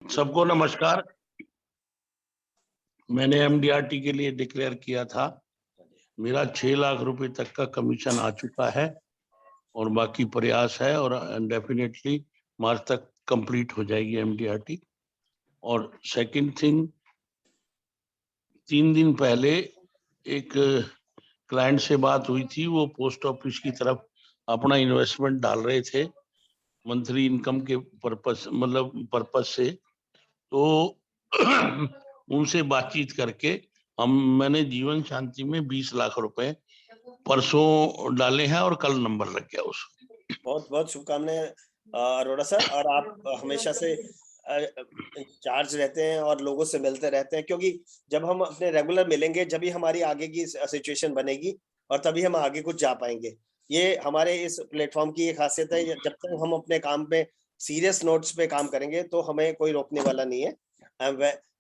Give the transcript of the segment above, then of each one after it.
सबको नमस्कार। मैंने एमडीआरटी के लिए डिक्लेयर किया था। मेरा 6 लाख रुपए तक का कमीशन आ चुका है और बाकी प्रयास है और डेफिनेटली मार्च तक कंप्लीट हो जाएगी एमडीआरटी। और सेकंड थिंग, 3 दिन पहले एक क्लाइंट से बात हुई थी, वो पोस्ट ऑफिस की तरफ अपना इन्वेस्टमेंट डाल रहे थे मंथली इनकम के पर्पस से। तो उनसे बातचीत करके मैंने जीवन शांति में 20 लाख रुपए परसों डाले हैं और कल नंबर लग गया उसको। बहुत बहुत शुभकामनाएं अरोड़ा सर। और आप हमेशा से चार्ज रहते हैं और लोगों से मिलते रहते हैं, क्योंकि जब हम अपने रेगुलर मिलेंगे जब ही हमारी आगे की सिचुएशन बनेगी और तभी हम आगे कुछ जा पाएंगे। ये हमारे इस प्लेटफॉर्म की एक खासियत है। जब तक हम अपने काम पे सीरियस नोट्स पे काम करेंगे तो हमें कोई रोकने वाला नहीं है।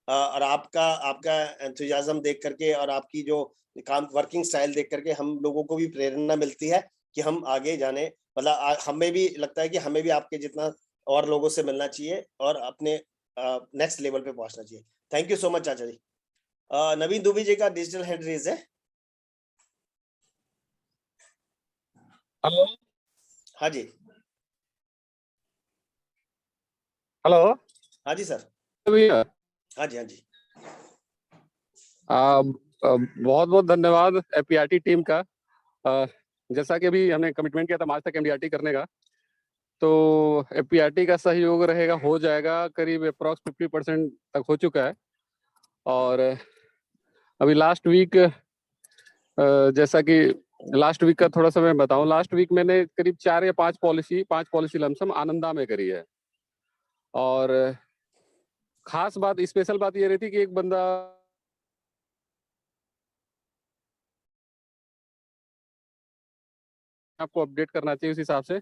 और आपका एंथुसियाज्म देख करके और आपकी जो काम वर्किंग स्टाइल देख करके हम लोगों को भी प्रेरणा मिलती है कि हम आगे जाने, मतलब हमें भी लगता है कि हमें भी आपके जितना और लोगों से मिलना चाहिए और अपने नेक्स्ट लेवल पे पहुंचना चाहिए। थैंक यू सो मच चाचा जी। नवीन दुबे जी का डिजिटल हैंड रेज है। हेलो। हाँ जी। हेलो। हाँ जी सर। भैया। हाँ जी हाँ जी। बहुत बहुत धन्यवाद एपीआरटी टीम का। जैसा कि अभी हमने कमिटमेंट किया था मार्च तक एमडीआरटी करने का, तो एपीआरटी का सहयोग रहेगा, हो जाएगा। करीब अप्रॉक्स 50% तक हो चुका है। और अभी लास्ट वीक, जैसा कि लास्ट वीक का थोड़ा सा मैं बताऊं, लास्ट वीक मैंने करीब 4 या 5 पॉलिसी लमसम आनंदा में करी है। और खास बात, स्पेशल बात ये रही थी कि एक बंदा आपको अपडेट करना चाहिए उस हिसाब से,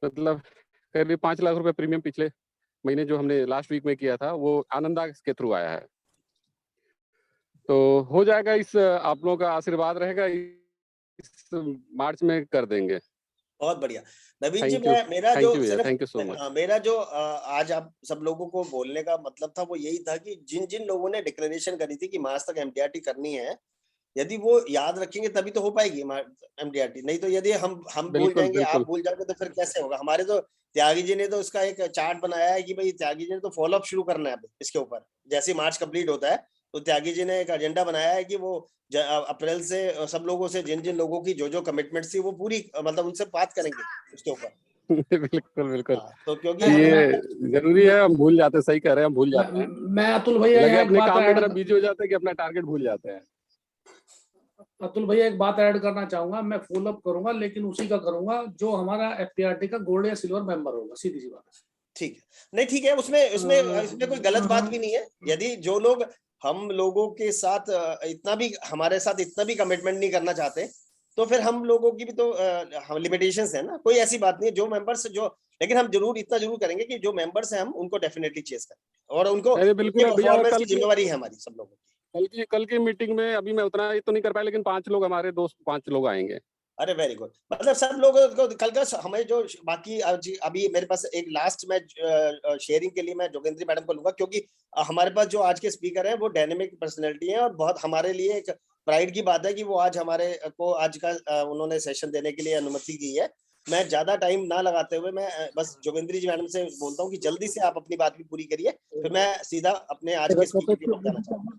मतलब करीब 5 लाख रुपए प्रीमियम पिछले महीने जो हमने लास्ट वीक में किया था वो आनंदा के थ्रू आया है। तो हो जाएगा, इस आप लोगों का आशीर्वाद रहेगा, इस मार्च में कर देंगे। बहुत बढ़िया Naveen ji. Thank you so much. मेरा जो आज आप सब लोगों को बोलने का मतलब था वो यही था कि जिन जिन लोगों ने डिक्लेरेशन करी थी कि मार्च तक एमडीआरटी करनी है, यदि वो याद रखेंगे तभी तो हो पाएगी एमडीआरटी। नहीं तो यदि हम भूल जाएंगे, आप भूल जाओगे तो फिर कैसे होगा। हमारे तो त्यागी जी ने तो इसका एक चार्ट बनाया है कि भाई त्यागी जी ने तो फॉलो अप शुरू करना है इसके ऊपर। जैसे मार्च कंप्लीट होता है तो त्यागी जी ने एक एजेंडा बनाया है कि वो अप्रैल से सब लोगों से, जिन जिन लोगों की जो जो कमिटमेंट थी वो पूरी, मतलब उनसे बात करेंगे उसके ऊपर। बिल्कुल बिल्कुल। तो क्योंकि ये जरूरी है, हम भूल जाते हैं। सही कह रहे हैं, हम भूल जाते हैं। मैं अतुल भैया लगे अपने काम की तरफ बिजी हो जाते हैं कि अपना टारगेट भूल जाते हैं। अतुल भैया एक बात ऐड करना चाहूंगा। मैं फॉलो अप करूंगा, लेकिन उसी का करूंगा जो हमारा एफपीआरटी का गोल्ड या सिल्वर मेंबर होगा। सीधी सी बात है। ठीक है, नहीं ठीक है, उसमें कोई गलत बात भी नहीं है। यदि जो लोग हम लोगों के साथ हमारे साथ इतना भी कमिटमेंट नहीं करना चाहते, तो फिर हम लोगों की भी तो लिमिटेशंस है ना। कोई ऐसी बात नहीं है। जो मेंबर्स लेकिन हम इतना जरूर करेंगे कि जो मेंबर्स हैं हम उनको डेफिनेटली चेस करें और उनको परफॉर्मेंस की जिम्मेवारी है हमारी सब लोगों की। कल की मीटिंग में अभी मैं उतना ही तो नहीं कर पाया, लेकिन 5 लोग, हमारे दोस्त 5 लोग आएंगे। अरे वेरी गुड। मतलब सब लोगों को कल का हमें जो बाकी अभी मेरे पास एक लास्ट में शेयरिंग के लिए मैं जोगेंद्री मैडम को लूंगा, क्योंकि हमारे पास जो आज के स्पीकर हैं वो डायनेमिक पर्सनैलिटी है और बहुत हमारे लिए एक प्राइड की बात है कि वो आज हमारे को आज का उन्होंने सेशन देने के लिए अनुमति दी है। मैं ज्यादा टाइम ना लगाते हुए मैं बस जोगेंद्री जी मैडम से बोलता हूँ कि जल्दी से आप अपनी बात भी पूरी करिए, फिर मैं सीधा अपने आज के स्पीकर की तरफ जाना चाहूंगा।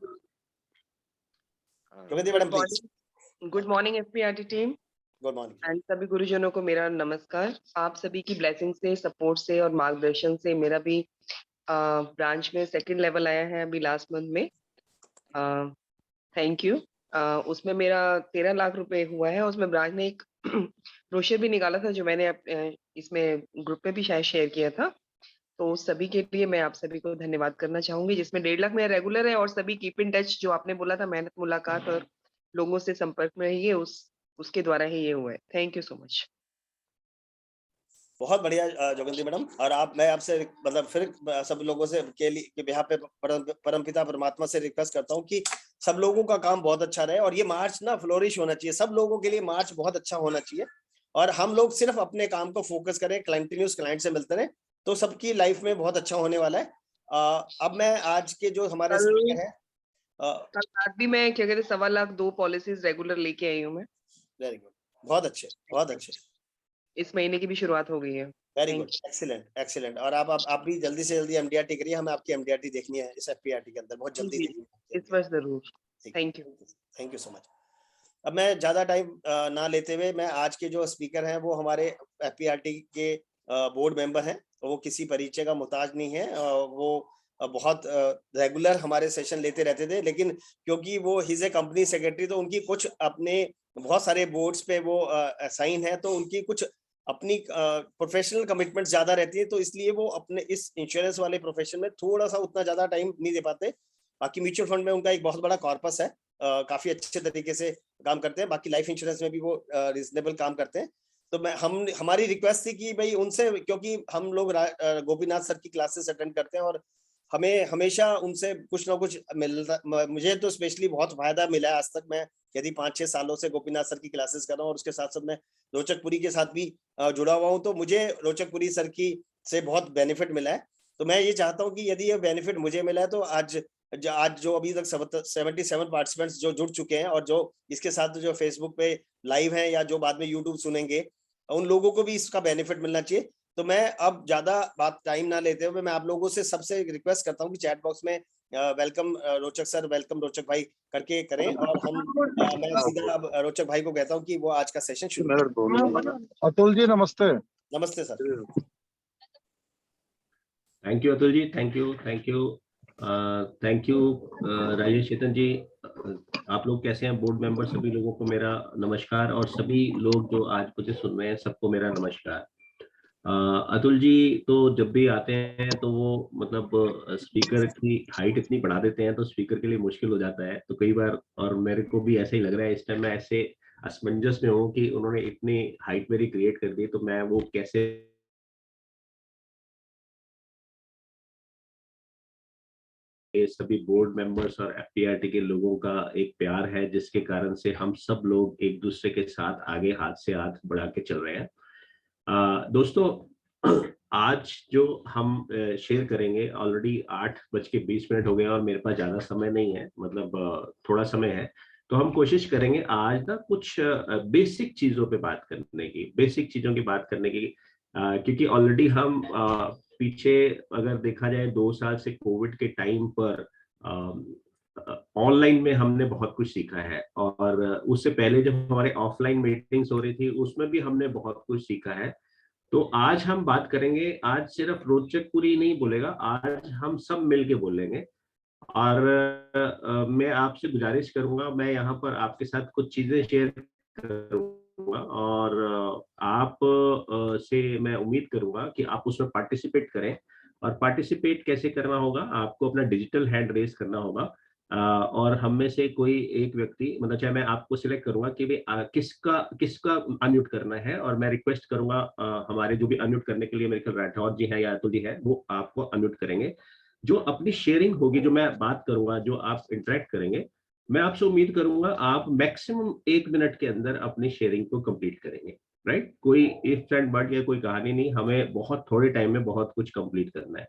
Jogendri madam please. Good morning FPRT team. Good morning and सभी गुरुजनों को मेरा नमस्कार। आप सभी की ब्लेसिंग से, सपोर्ट से और मार्गदर्शन से मेरा भी ब्रांच में 2nd लेवल आया है अभी लास्ट मंथ में। Thank you. उसमें मेरा 13 लाख रुपए हुआ है। उसमें ब्रांच ने एक ब्रोशर भी निकाला था जो मैंने इसमें ग्रुप में भी शायद शेयर किया था। तो सभी के लिए मैं आप सभी को धन्यवाद करना चाहूंगी, जिसमें 1.5 लाख मेरा रेगुलर है। और सभी कीप इन टच, जो आपने बोला था मेहनत मुलाकात और लोगों से संपर्क में रहिए, उसके द्वारा ही ये हुआ है। Thank you so much. बहुत बढ़िया जोगेंद्री मैडम। और मैं आपसे मतलब फिर सब लोगों से के बिहाफ पे परमपिता परमात्मा से रिक्वेस्ट करता हूँ कि सब लोगों का काम बहुत अच्छा रहे और ये मार्च ना फ्लोरिश होना चाहिए। सब लोगों के लिए मार्च बहुत अच्छा होना चाहिए और हम लोग सिर्फ अपने काम को फोकस करें, कंटिन्यूस क्लाइंट से मिलते रहे, तो सबकी लाइफ में बहुत अच्छा होने वाला है। अब मैं आज के जो हमारे कल स्पीकर हैं, कल रात भी मैं क्या कहते हैं 1.25 लाख 2 पॉलिसीज रेगुलर लेके आई हूँ मैं। वेरी गुड, बहुत अच्छे, बहुत अच्छे, इस महीने की भी शुरुआत हो गई है। Very thank good, excellent, excellent. और आप भी जल्दी से जल्दी एमडीआरटी करिए, हमें आपकी एमडीआरटी देखनी है इस एफपीआरटी के अंदर, बहुत यू। जल्दी जी, देखनी है इस वर्ष ज़रूर। ठीक thank you. Thank you so much. अब मैं ज्यादा टाइम ना लेते हुए, मैं आज के जो स्पीकर हैं वो हमारे एफपीआरटी के बोर्ड मेंबर हैं, वो किसी परिचय का मुताज नहीं है, वो बहुत रेगुलर हमारे सेशन लेते रहते थे, लेकिन क्योंकि वो हिज ए कंपनी सेक्रेटरी, तो उनकी कुछ अपने बहुत सारे बोर्ड्स पे वो असाइन है, तो उनकी कुछ अपनी प्रोफेशनल कमिटमेंट ज्यादा रहती है, तो इसलिए वो अपने इस इंश्योरेंस वाले प्रोफेशन में थोड़ा सा उतना ज्यादा टाइम नहीं दे पाते। बाकी म्यूचुअल फंड में उनका एक बहुत बड़ा कॉर्पस है, काफी अच्छे तरीके से काम करते हैं, बाकी लाइफ इंश्योरेंस में भी वो रीजनेबल काम करते हैं। तो मैं हमारी रिक्वेस्ट थी कि भाई उनसे, क्योंकि हम लोग गोपीनाथ सर की क्लासेस अटेंड करते हैं, और हमें हमेशा उनसे कुछ ना कुछ मिलता, मुझे तो स्पेशली बहुत फायदा मिला है आज तक। मैं यदि 5-6 सालों से गोपीनाथ सर की क्लासेस कर रहा हूँ, और उसके साथ साथ मैं रोचकपुरी के साथ भी जुड़ा हुआ हूँ, तो मुझे रोचकपुरी सर की से बहुत बेनिफिट मिला है। तो मैं ये चाहता हूँ कि यदि ये बेनिफिट मुझे मिला है, तो आज जो अभी तक 77 पार्टिसिपेंट्स जो जुड़ चुके हैं, और जो इसके साथ जो फेसबुक पे लाइव हैं, या जो बाद में यूट्यूब सुनेंगे, उन लोगों को भी इसका बेनिफिट मिलना चाहिए। तो मैं अब ज्यादा बात टाइम ना लेते हुए, मैं आप लोगों से सबसे रिक्वेस्ट करता हूँ कि चैट बॉक्स में वेलकम रोचक सर, वेलकम रोचक भाई करके करें, और मैं सीधा अब रोचक भाई को कहता हूँ कि वो आज का सेशन शुरू करें। अतुल जी नमस्ते। नमस्ते sir. Thank you Atul ji, thank you, thank you, thank you Rajesh Chetan ji. आप लोग कैसे हैं? बोर्ड मेंबर सभी लोगों को मेरा नमस्कार, और सभी लोग जो आज मुझे सुन रहे हैं सबको मेरा नमस्कार। अतुल जी तो जब भी आते हैं तो वो मतलब स्पीकर की हाइट इतनी बढ़ा देते हैं, तो स्पीकर के लिए मुश्किल हो जाता है तो कई बार, और मेरे को भी ऐसे ही लग रहा है इस टाइम। मैं ऐसे असमंजस में हूँ कि उन्होंने इतनी हाइट मेरी क्रिएट कर दी, तो मैं वो कैसे ये सभी बोर्ड मेंबर्स और एफपीआरटी के लोगों का एक प्यार है, जिसके कारण से हम सब लोग एक दूसरे के साथ आगे हाथ से हाथ बढ़ा के चल रहे हैं। दोस्तों, आज जो हम शेयर करेंगे, ऑलरेडी 8:20 हो गए और मेरे पास ज्यादा समय नहीं है, मतलब थोड़ा समय है, तो हम कोशिश करेंगे आज ना कुछ बेसिक चीजों पे बात करने की, बेसिक चीजों की बात करने की, क्योंकि ऑलरेडी हम पीछे अगर देखा जाए 2 साल से कोविड के टाइम पर ऑनलाइन में हमने बहुत कुछ सीखा है, और उससे पहले जब हमारे ऑफलाइन मीटिंग्स हो रही थी उसमें भी हमने बहुत कुछ सीखा है। तो आज हम बात करेंगे, आज सिर्फ रोचकपुरी नहीं बोलेगा, आज हम सब मिलके बोलेंगे। और मैं आपसे गुजारिश करूंगा, मैं यहाँ पर आपके साथ कुछ चीजें शेयर करूंगा, और आप से मैं उम्मीद करूंगा कि आप उसमें पार्टिसिपेट करें। और पार्टिसिपेट कैसे करना होगा? आपको अपना डिजिटल हैंड रेज करना होगा, और हम में से कोई एक व्यक्ति, मतलब चाहे मैं आपको सिलेक्ट करूंगा कि भाई किसका किसका अनम्यूट करना है, और मैं रिक्वेस्ट करूंगा हमारे जो भी अनम्यूट करने के लिए मेरे ख्याल राठौर जी हैं या अतुल जी हैं, वो आपको अनम्यूट करेंगे। जो अपनी शेयरिंग होगी, जो मैं बात करूंगा, जो आप इंटरेक्ट करेंगे, मैं आपसे उम्मीद करूंगा आप मैक्सिमम 1 मिनट के अंदर अपनी शेयरिंग को कंप्लीट करेंगे। राइट? कोई इफ एंड बट या कोई कहानी नहीं, हमें बहुत थोड़े टाइम में बहुत कुछ कंप्लीट करना है।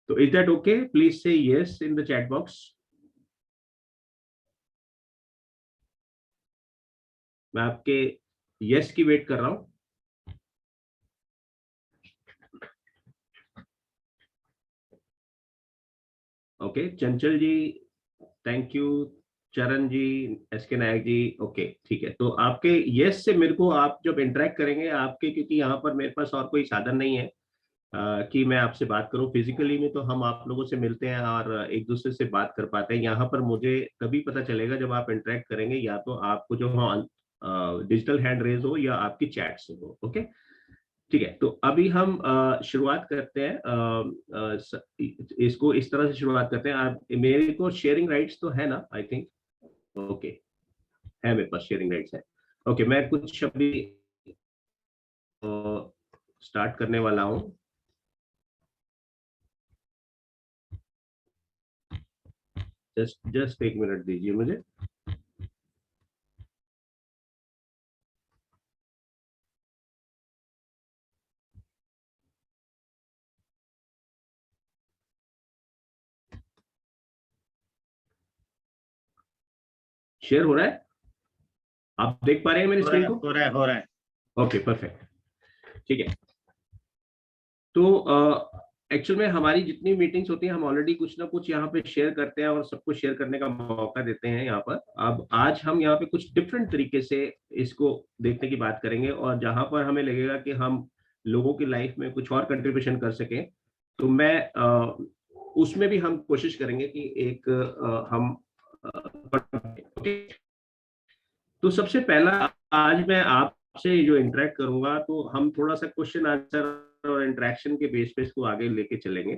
तो इज दैट ओके? प्लीज से yes in the chat box. मैं आपके यस की वेट कर रहा हूं। Okay, Chanchal ji, thank you. चरण जी, एस के नायक जी, ओके, ठीक है। तो आपके यस से मेरे को, आप जब इंटरेक्ट करेंगे आपके, क्योंकि यहाँ पर मेरे पास और कोई साधन नहीं है कि मैं आपसे बात करूं फिजिकली में, तो हम आप लोगों से मिलते हैं और एक दूसरे से बात कर पाते हैं। यहाँ पर मुझे तभी पता चलेगा जब आप इंटरेक्ट करेंगे, या तो आपको जो डिजिटल हैंड रेज हो या आपकी चैट से हो। ओके, ठीक है। तो अभी हम शुरुआत करते हैं, इसको इस तरह से शुरुआत करते हैं। आप, मेरे को शेयरिंग राइट्स तो है ना? आई थिंक ओके, है, मेरे पास शेयरिंग राइट्स है। ओके, मैं कुछ अभी स्टार्ट करने वाला हूँ। जस्ट 1 मिनट दीजिए मुझे। शेयर हो रहा है? आप देख पा रहे हैं मेरी स्क्रीन को? हो रहा है। ओके, परफेक्ट, ठीक है। तो एक्चुअल में हमारी जितनी मीटिंग्स होती हैं हम ऑलरेडी कुछ ना कुछ यहाँ पे शेयर करते हैं और सबको शेयर करने का मौका देते हैं यहाँ पर। अब आज हम यहाँ पे कुछ डिफरेंट तरीके से इसको देखने की बात करेंगे, और जहां पर हमें लगेगा कि हम लोगों की लाइफ में कुछ और कंट्रीब्यूशन कर सकें, तो मैं उसमें भी हम कोशिश करेंगे कि एक हम ओके। तो सबसे पहला आज मैं आपसे जो इंटरेक्ट करूंगा, तो हम थोड़ा सा क्वेश्चन आंसर और इंटरेक्शन के बेस पे इसको आगे लेके चलेंगे।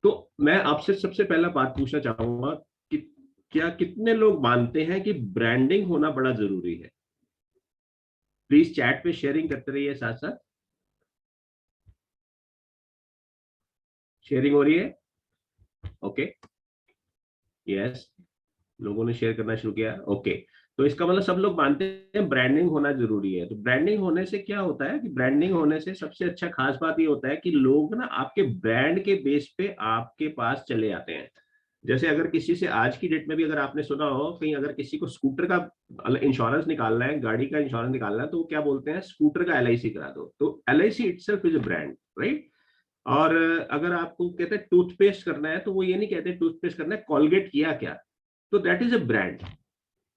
तो मैं आपसे सबसे पहला बात पूछना चाहूंगा कि क्या कितने लोग मानते हैं कि ब्रांडिंग होना बड़ा जरूरी है? प्लीज चैट पे शेयरिंग करते रहिए, साथ साथ शेयरिंग हो रही है। ओके, यस, लोगों ने शेयर करना शुरू किया। ओके, तो इसका मतलब सब लोग मानते हैं ब्रांडिंग होना जरूरी है। तो ब्रांडिंग होने से क्या होता है कि ब्रांडिंग होने से सबसे अच्छा खास बात ये होता है कि लोग ना आपके ब्रांड के बेस पे आपके पास चले आते हैं। जैसे अगर किसी से आज की डेट में भी अगर आपने सुना हो कहीं, अगर किसी को स्कूटर का इंश्योरेंस निकालना है, गाड़ी का इंश्योरेंस निकालना है, तो वो क्या बोलते हैं, स्कूटर का LIC करा दो। तो LIC itself is a brand, right? और अगर आपको कहते हैं टूथपेस्ट करना है, तो वो ये नहीं कहते टूथपेस्ट करना है, कॉलगेट किया क्या, तो दैट इज अ ब्रांड।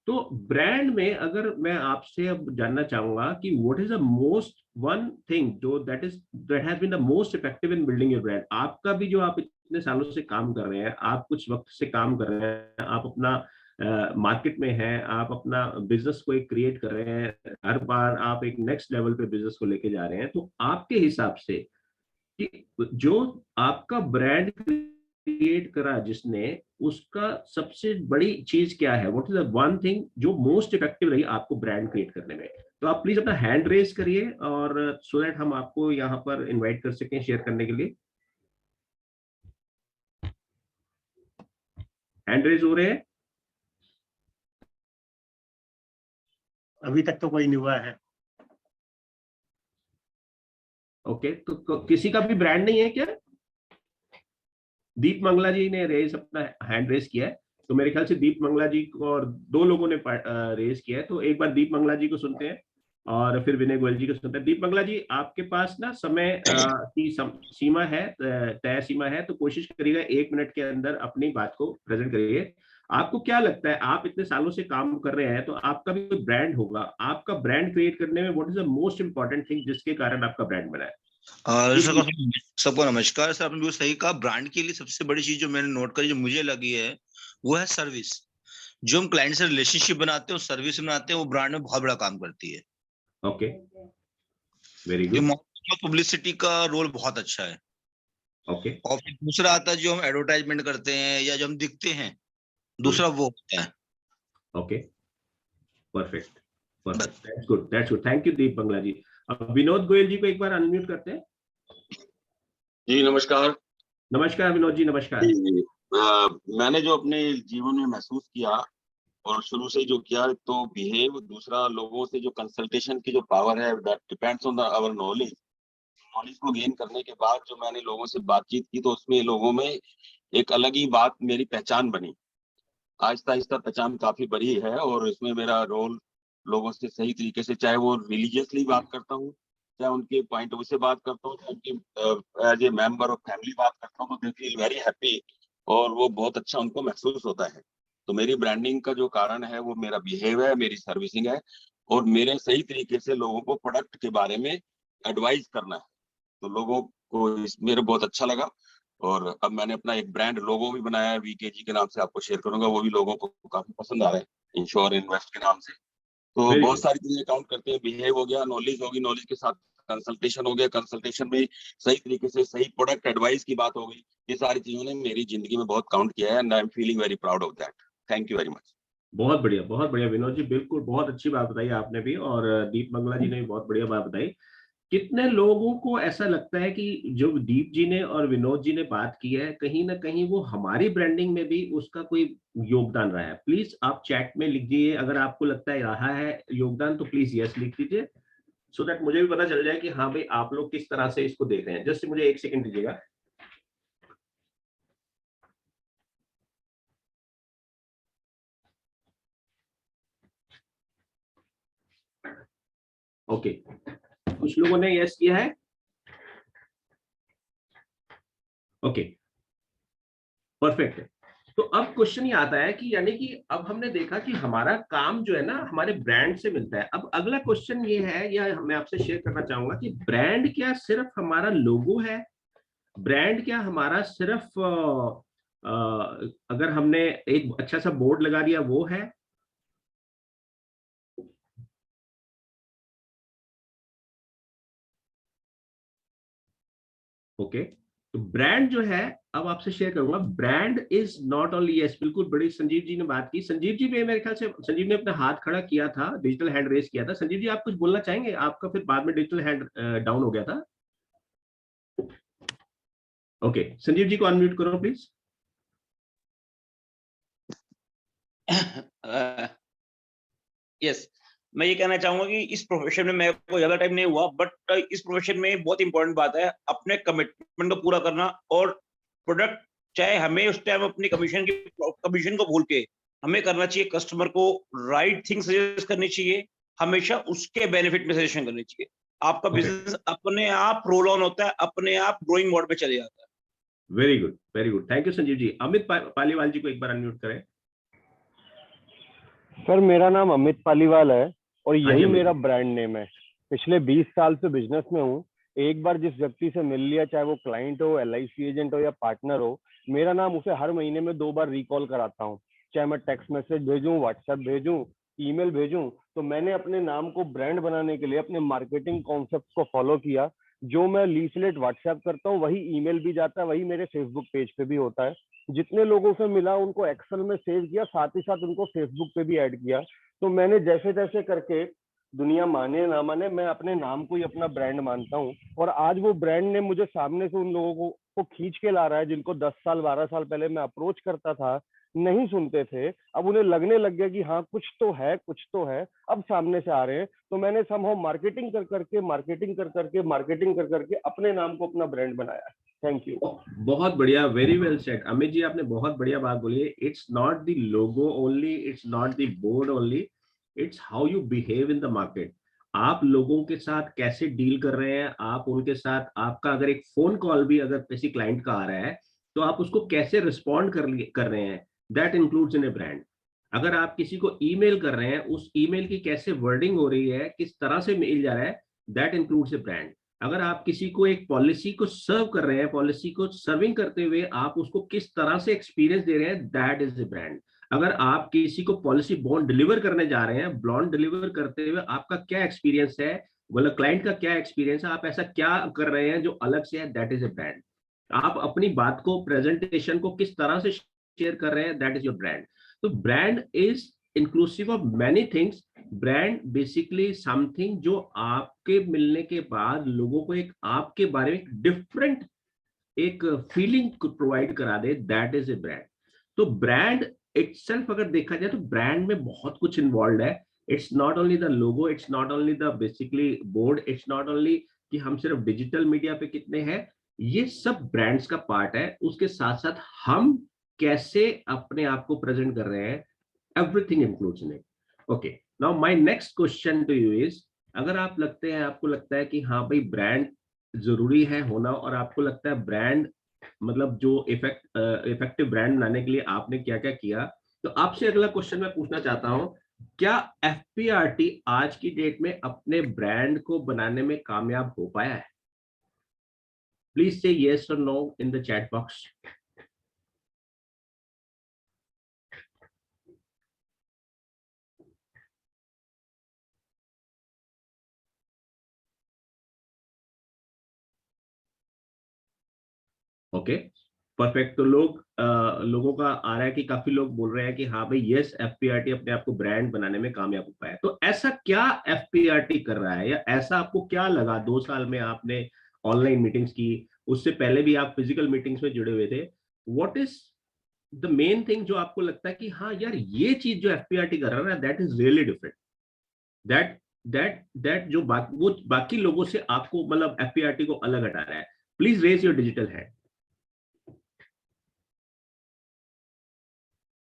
तो ब्रांड में अगर मैं आपसे अब जानना चाहूंगा कि what is the most one thing जो that has been the most effective in building your brand. आपका भी जो आप इतने सालों से काम कर रहे हैं, आप कुछ वक्त से काम कर रहे हैं, आप अपना मार्केट में हैं, आप अपना बिजनेस को एक क्रिएट कर रहे हैं, हर बार आप एक नेक्स्ट लेवल पे बिजनेस को लेके जा रहे हैं, तो आपके हिसाब से कि जो आपका ब्रांड क्रिएट करा जिसने, उसका सबसे बड़ी चीज क्या है? What is the one thing जो मोस्ट इफेक्टिव रही आपको ब्रांड क्रिएट करने में? तो आप प्लीज अपना हैंड रेज करिए, और सो दैट हम आपको यहाँ पर इनवाइट कर सकें शेयर करने के लिए। हैंड रेज हो रहे हैं? अभी तक तो कोई नहीं हुआ है। ओके, तो किसी का भी ब्रांड नहीं है क्या? दीप मंगला जी ने रेज अपना हैंड रेज किया है, तो मेरे ख्याल से दीप मंगला जी को और दो लोगों ने रेज किया है। तो एक बार दीप मंगला जी को सुनते हैं और फिर विनय गोयल जी को सुनते हैं। दीप मंगला जी, आपके पास ना समय की सीमा है, तय सीमा है, तो कोशिश करिएगा 1 मिनट के अंदर अपनी बात को प्रेजेंट करिए। आपको क्या लगता है, आप इतने सालों से काम कर रहे हैं, तो आपका भी कोई ब्रांड होगा, आपका ब्रांड क्रिएट करने में what is the most important thing जिसके कारण आपका ब्रांड बना है? सबको नमस्कार सर। आपने बिल्कुल सही कहा। ब्रांड के लिए सबसे बड़ी चीज जो मैंने नोट करी, जो मुझे लगी है, वो है सर्विस। जो हम क्लाइंट से रिलेशनशिप बनाते हैं, सर्विस बनाते हैं, वो ब्रांड में बहुत बड़ा काम करती है। Okay, very good. पब्लिसिटी का रोल बहुत अच्छा है। ओके, और फिर दूसरा आता है जो हम एडवर्टाइजमेंट करते हैं या जो हम दिखते हैं, दूसरा वो होता है। Okay, perfect, perfect, that's good, that's good. Thank you Deep Mangla ji. अब विनोद गोयल जी को एक बार अनम्यूट करते हैं। जी नमस्कार। नमस्कार विनोद जी, नमस्कार। जी, मैंने जो अपने जीवन में महसूस किया और शुरू से जो किया, तो बिहेव, दूसरा लोगों से जो कंसल्टेशन की जो पावर है, that depends on our knowledge. Knowledge को गेन करने के बाद जो मैंने लोगों से बातचीत की, तो उसमें लोगों में एक अलग ही बात, मेरी पहचान बनी। आहिस्ता आहिस्ता पहचान काफी बड़ी है, और इसमें मेरा रोल लोगों से सही तरीके से, चाहे वो रिलीजियसली बात करता हूँ, चाहे उनके पॉइंट ऑफ व्यू से बात करता हूँ, चाहे उनकी as a member of family बात करता हूँ, तो दे फील वेरी हैप्पी, और वो बहुत अच्छा उनको महसूस होता है। तो मेरी ब्रांडिंग का जो कारण है वो मेरा बिहेव है, मेरी सर्विसिंग है, और मेरे सही तरीके से लोगों को प्रोडक्ट के बारे में एडवाइस करना है। तो लोगों को मेरे बहुत अच्छा लगा, और अब मैंने अपना एक ब्रांड लोगो भी बनाया है, VKG के नाम से, आपको शेयर करूंगा। वो भी लोगों को काफी पसंद आ रहा है, इंश्योर इन्वेस्ट के नाम से। तो वेरी बहुत गुड, सारी चीजें काउंट करते हैं। बिहेव हो गया, नॉलेज होगी, नॉलेज के साथ कंसल्टेशन हो गया, कंसल्टेशन में सही तरीके से सही प्रोडक्ट एडवाइस की बात हो गई। ये सारी चीजों ने मेरी जिंदगी में बहुत काउंट किया है, and I am feeling very proud of that. Thank you very much. बहुत बढ़िया विनोद जी, बिल्कुल बहुत अच्छी बात बताई आपने भी, और दीप मंगला जी ने भी बहुत बढ़िया बात बताई। कितने लोगों को ऐसा लगता है कि जो दीप जी ने और विनोद जी ने बात की है, कहीं ना कहीं वो हमारी ब्रांडिंग में भी उसका कोई योगदान रहा है? प्लीज आप चैट में लिख दीजिए, अगर आपको लगता है रहा है योगदान, तो प्लीज यस लिख दीजिए, सो दैट मुझे भी पता चल जाए कि हाँ भाई आप लोग किस तरह से इसको देख रहे हैं। जस्ट मुझे 1 सेकंड दीजिएगा। ओके, कुछ लोगों ने यस किया है। ओके, परफेक्ट है। तो अब क्वेश्चन ये आता है कि यानी कि अब हमने देखा कि हमारा काम जो है ना हमारे ब्रांड से मिलता है। अब अगला क्वेश्चन ये है, या मैं आपसे शेयर करना चाहूंगा कि ब्रांड क्या सिर्फ हमारा लोगो है? ब्रांड क्या हमारा सिर्फ अगर हमने एक अच्छा सा बोर्ड लगा दिया वो है? ओके, तो ब्रांड जो है, अब आपसे शेयर करूंगा, brand is not only, yes बिल्कुल, बड़ी संजीव जी ने बात की। संजीव जी ने, मेरे ख्याल से संजीव ने अपना हाथ खड़ा किया था, डिजिटल हैंड रेस किया था। संजीव जी आप कुछ बोलना चाहेंगे? आपका फिर बाद में डिजिटल हैंड डाउन हो गया था। ओके, संजीव जी को अनम्यूट करो प्लीज। यस, मैं ये कहना चाहूंगा कि इस प्रोफेशन में मेरे को ज्यादा टाइम नहीं हुआ, बट इस प्रोफेशन में बहुत इंपॉर्टेंट बात है अपने कमिटमेंट को पूरा करना, और प्रोडक्ट चाहे हमें उस टाइम अपनी कमीशन को भूल के हमें करना चाहिए, कस्टमर को राइट थिंग सजेस्ट करनी चाहिए, हमेशा उसके बेनिफिट में सजेशन करनी चाहिए। आपका बिजनेस अपने आप रोल ऑन होता है, अपने आप ग्रोइंग मोड पे चले जाता है। Very good, very good, thank you Sanjeev ji. Amit Paliwal ji को एक बार अनम्यूट करें। सर मेरा नाम अमित पालीवाल है और यही अमित मेरा ब्रांड नेम है। पिछले 20 साल से बिजनेस में हूँ। एक बार जिस व्यक्ति से मिल लिया, चाहे वो क्लाइंट हो, LIC एजेंट हो या पार्टनर हो, मेरा नाम उसे हर महीने में 2 बार रिकॉल कराता हूँ। चाहे मैं टेक्स्ट मैसेज भेजूं, व्हाट्सएप भेजूं, ईमेल भेजूं। तो मैंने अपने नाम को ब्रांड बनाने के लिए अपने मार्केटिंग कॉन्सेप्ट को फॉलो किया। जो मैं लीफलेट व्हाट्सएप करता हूँ वही ईमेल भी जाता है, वही मेरे फेसबुक पेज पे भी होता है। जितने लोगों से मिला उनको एक्सेल में सेव किया, साथ ही साथ उनको फेसबुक पे भी ऐड किया। तो मैंने जैसे तैसे करके, दुनिया माने ना माने, मैं अपने नाम को ही अपना ब्रांड मानता हूँ। और आज वो ब्रांड ने मुझे सामने से उन लोगों को खींच के ला रहा है जिनको 10 साल 12 साल पहले मैं अप्रोच करता था, नहीं सुनते थे। अब उन्हें लगने लग गया कि हाँ कुछ तो है, कुछ तो है, अब सामने से आ रहे हैं। तो मैंने समहाउ मार्केटिंग कर करके अपने नाम को अपना ब्रांड बनाया। Thank you. बहुत बढ़िया, very well said Amit ji, आपने बहुत बढ़िया बात बोली है। It's not the logo only, it's not the board only, it's how you behave in the market. आप लोगों के साथ कैसे डील कर रहे हैं, आप उनके साथ, आपका अगर एक फोन कॉल भी अगर किसी क्लाइंट का आ रहा है तो आप उसको कैसे रिस्पॉन्ड कर रहे हैं, that includes in A brand. अगर आप किसी को ईमेल कर रहे हैं, उस ईमेल की कैसे वर्डिंग हो रही है, किस तरह से मेल जा रहा है, दैट इंक्लूड्स ए ब्रांड। अगर आप किसी को एक पॉलिसी को सर्व कर रहे हैं, पॉलिसी को सर्विंग करते हुए आप उसको किस तरह से एक्सपीरियंस दे रहे हैं, दैट इज द ब्रांड। अगर आप किसी को पॉलिसी बॉन्ड डिलीवर करने जा रहे हैं, बॉन्ड डिलीवर करते हुए आपका क्या एक्सपीरियंस है, मतलब क्लाइंट का क्या एक्सपीरियंस है, आप ऐसा क्या कर रहे हैं जो अलग से है, दैट इज ए ब्रांड। आप अपनी बात को, प्रेजेंटेशन को किस तरह से शेयर कर रहे हैं, दैट इज योर ब्रांड। तो brand is inclusive of many things. Brand basically something जो आपके मिलने के बाद लोगों को एक आपके बारे में डिफरेंट एक फीलिंग प्रोवाइड करा दे, दैट इज ए ब्रांड। तो ब्रांड इटसेल्फ अगर देखा जाए तो ब्रांड में बहुत कुछ इन्वॉल्व है। It's not only the logo, it's not only the basically board, it's not only कि हम सिर्फ डिजिटल मीडिया पे कितने हैं, ये सब ब्रांड्स का पार्ट है। उसके साथ साथ हम कैसे अपने आप को प्रेजेंट कर रहे हैं, everything includes in it. Okay, now my next question to you is, अगर आप लगते हैं, आपको लगता है कि हाँ भाई ब्रांड जरूरी है होना, और आपको लगता है ब्रांड मतलब जो इफेक्टिव ब्रांड बनाने के लिए आपने क्या क्या किया, तो आपसे अगला क्वेश्चन मैं पूछना चाहता हूं, क्या FPRT आज की डेट में अपने ब्रांड को बनाने में कामयाब हो पाया है? प्लीज से यस और no in the chat box. Okay, perfect. तो लोगों का आ रहा है कि काफी लोग बोल रहे हैं कि हाँ भाई यस, FPRT अपने आप को ब्रांड बनाने में कामयाब हो पाया। तो ऐसा क्या FPRT कर रहा है, या ऐसा आपको क्या लगा 2 साल में आपने ऑनलाइन मीटिंग्स की, उससे पहले भी आप फिजिकल मीटिंग्स में जुड़े हुए थे, what is the main thing जो आपको लगता है कि हाँ यार ये चीज जो FPRT कर रहा है that is really different, that जो वो बाकी लोगों से आपको मतलब FPRT को अलग हटा रहा है? Please raise your digital hand.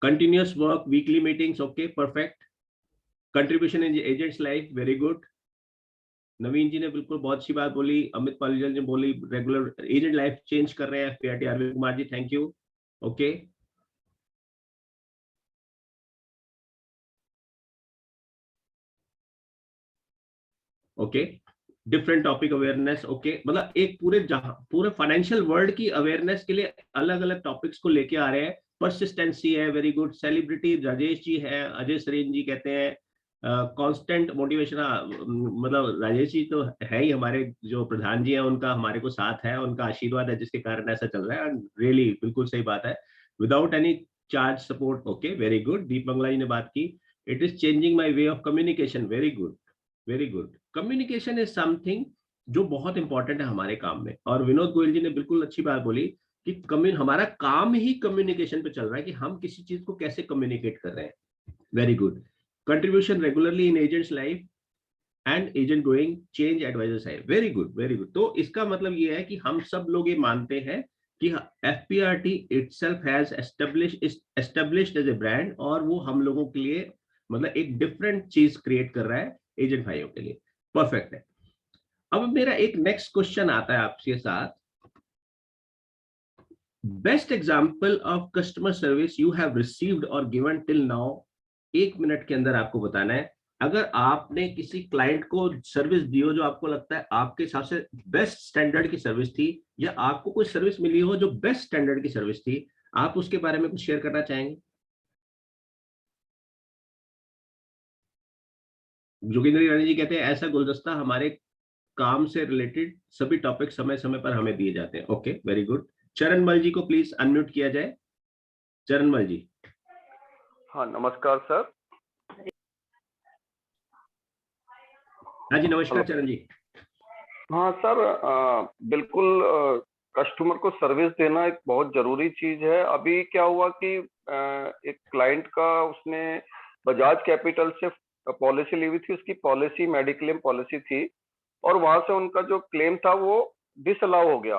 Continuous work, weekly meetings, okay, perfect. Contribution in the agent's life, very good. नवीन जी ने बिल्कुल बहुत अच्छी बात बोली, अमित पालीजल ने बोली रेगुलर एजेंट लाइफ चेंज कर रहे हैं FPRT। Arvind Kumar ji thank you. Okay, okay, different topic awareness. Okay, मतलब एक पूरे फाइनेंशियल वर्ल्ड की अवेयरनेस के लिए अलग अलग टॉपिक्स को लेके आ रहे हैं। परसिस्टेंसी है, very good. Celebrity Rajesh ji है, अजय सरीन जी कहते हैं कांस्टेंट मोटिवेशन। मतलब राजेश जी तो है ही, हमारे जो प्रधान जी हैं उनका हमारे को साथ है, उनका आशीर्वाद है जिसके कारण ऐसा चल रहा है। रियली बिल्कुल सही बात है, without any charge support. Okay, very good. Deep Mangla ji ने बात की, it is changing my way of communication. Very good, very good. Communication is something जो बहुत इंपॉर्टेंट है हमारे काम में। और विनोद गोयल जी ने बिल्कुल अच्छी बात बोली कि हमारा काम ही कम्युनिकेशन पे चल रहा है, कि हम किसी चीज को कैसे कम्युनिकेट कर रहे हैं। Very good. Contribution regularly in agents life and agent growing change advisors है। Very good, very good. तो इसका मतलब ये है कि हम सब लोग ये मानते हैं कि FPRT itself has established as a brand, और वो हम लोगों के लिए मतलब एक डिफरेंट चीज क्रिएट कर रहा है एजेंट भाइयों के लिए। परफेक्ट है। अब मेरा एक नेक्स्ट क्वेश्चन आता है आपके साथ, best example of customer service you have received और गिवन टिल नाउ। 1 मिनट के अंदर आपको बताना है, अगर आपने किसी क्लाइंट को सर्विस दी हो जो आपको लगता है आपके हिसाब से बेस्ट स्टैंडर्ड की सर्विस थी, या आपको कोई सर्विस मिली हो जो बेस्ट स्टैंडर्ड की सर्विस थी, आप उसके बारे में कुछ शेयर करना चाहेंगे? जोगिंद्र रानी जी कहते हैं ऐसा गुलदस्ता हमारे काम से रिलेटेड सभी टॉपिक समय समय पर हमें दिए जाते हैं। Okay, very good. Charanmal ji को प्लीज अनम्यूट किया जाए। चरणमल जी। हाँ नमस्कार सर। हाँ जी नमस्कार चरण जी। हाँ सर, बिल्कुल कस्टमर को सर्विस देना एक बहुत जरूरी चीज है। अभी क्या हुआ कि एक क्लाइंट का उसने बजाज कैपिटल से पॉलिसी ली हुई थी, उसकी पॉलिसी मेडिक्लेम पॉलिसी थी, और वहां से उनका जो क्लेम था वो डिसअलाउ हो गया।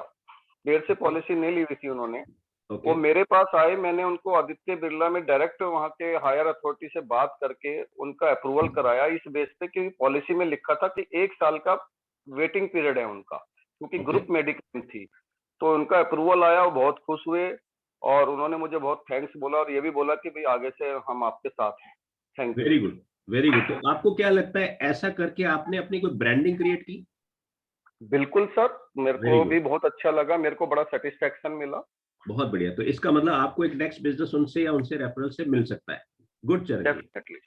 देर से पॉलिसी नहीं ली हुई थी उन्होंने। वो मेरे पास आए, मैंने उनको आदित्य बिरला में डायरेक्ट वहां के हायर अथॉरिटी से बात करके उनका अप्रूवल कराया, इस बेस पे कि पॉलिसी में लिखा था कि 1 साल का वेटिंग पीरियड है उनका, क्योंकि ग्रुप मेडिक्लेम थी। तो उनका अप्रूवल आया, वो बहुत खुश हुए और उन्होंने मुझे बहुत थैंक्स बोला, और ये भी बोला कि भाई आगे से हम आपके साथ हैं। Thank you. Very good, very good. तो आपको क्या लगता है ऐसा करके आपने अपनी कोई ब्रांडिंग क्रिएट की? बिल्कुल सर, मेरे को भी बहुत अच्छा लगा, मेरे को बड़ा सेटिस्फेक्शन मिला। बहुत बढ़िया। तो इसका मतलब आपको एक नेक्स्ट बिजनेस उनसे या उनसे रेफरल से मिल सकता है। गुड चरण जी। डेफिनेटली।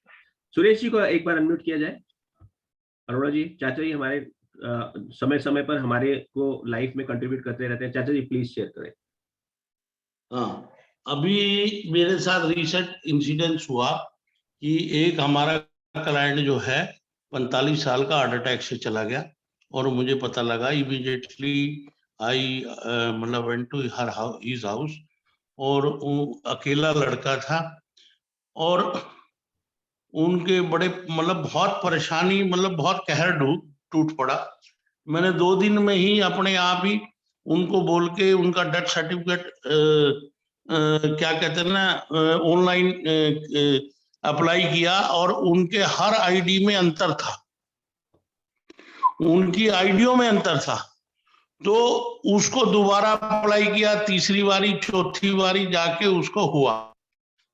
सुरेश जी को एक बार अनम्यूट किया जाए। अरोड़ा जी, चाचा जी हमारे समय समय पर हमारे को लाइफ में कंट्रीब्यूट करते रहते हैं। चाचा जी प्लीज शेयर करें। हाँ, अभी मेरे साथ रिसेंट इंसिडेंस हुआ कि एक हमारा क्लाइंट जो है 45 साल का हार्ट अटैक से चला गया, और मुझे पता लगा इमीडिएटली आई मतलब वेंट टू हिज हाउस, और अकेला लड़का था, और उनके बड़े मतलब बहुत परेशानी, मतलब बहुत कहर टूट पड़ा। मैंने 2 दिन में ही अपने आप ही उनको बोल के उनका डेथ सर्टिफिकेट क्या कहते हैं ना ऑनलाइन अप्लाई किया, और उनके हर आईडी में अंतर था, उनकी आईडियों में अंतर था। तो उसको दोबारा अप्लाई किया, तीसरी बारी, चौथी बारी जाके उसको हुआ।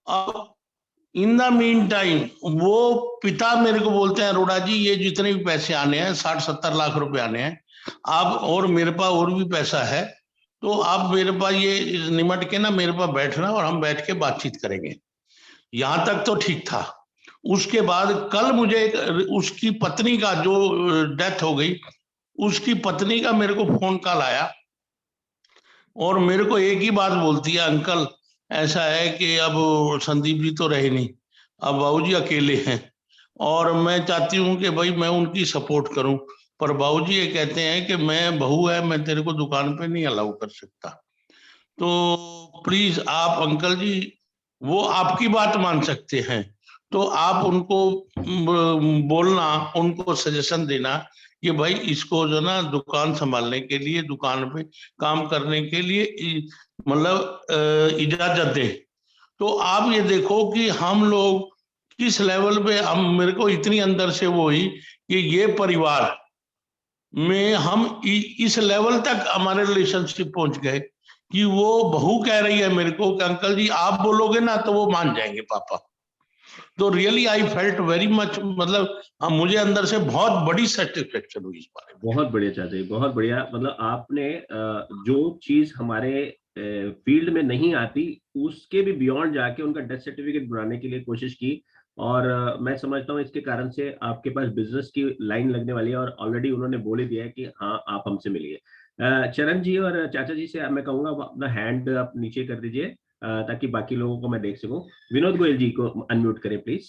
अब इन द मीन टाइम वो पिता मेरे को बोलते हैं, अरोड़ा जी ये जितने भी पैसे आने हैं 60-70 लाख रुपए आने हैं, आप और मेरे पास और भी पैसा है, तो आप मेरे पास ये निमट के ना मेरे पास बैठना, और हम बैठ के बातचीत करेंगे। यहां तक तो ठीक था। उसके बाद कल मुझे उसकी पत्नी का जो डेथ हो गई, उसकी पत्नी का मेरे को फोन कॉल आया, और मेरे को एक ही बात बोलती है, अंकल ऐसा है कि अब संदीप जी तो रहे नहीं, अब बाबूजी अकेले हैं, और मैं चाहती हूँ कि भाई मैं उनकी सपोर्ट करूं, पर बाबूजी ये कहते हैं कि मैं बहू है, मैं तेरे को दुकान पे नहीं अलाउ कर सकता। तो प्लीज आप अंकल जी, वो आपकी बात मान सकते हैं, तो आप उनको बोलना, उनको सजेशन देना कि भाई इसको जो ना दुकान संभालने के लिए, दुकान पे काम करने के लिए मतलब इजाजत दे। तो आप ये देखो कि हम लोग किस लेवल पे, हम मेरे को इतनी अंदर से वो हुई कि ये परिवार में हम इस लेवल तक हमारे रिलेशनशिप पहुंच गए कि वो बहू कह रही है मेरे को कि अंकल जी आप बोलोगे ना तो वो मान जाएंगे पापा। तो really I felt very much, मतलब मुझे अंदर से बहुत बड़ी सेटिस्फेक्शन हुई इस बारे में। बहुत बढ़िया चाचा जी, बहुत बढ़िया। मतलब आपने जो चीज हमारे फील्ड में नहीं आती उसके भी बियॉन्ड जाके उनका डेथ सर्टिफिकेट बनाने के लिए कोशिश की, और मैं समझता हूँ इसके कारण से आपके पास बिजनेस की लाइन लगने वाली है, और ऑलरेडी उन्होंने बोल ही दिया है कि हाँ आप हमसे मिलिए। चरण जी और चाचा जी से मैं कहूंगा अपना हैंड आप नीचे कर दीजिए ताकि बाकी लोगों को मैं देख सकूं। विनोद गोयल जी को अनम्यूट करें प्लीज।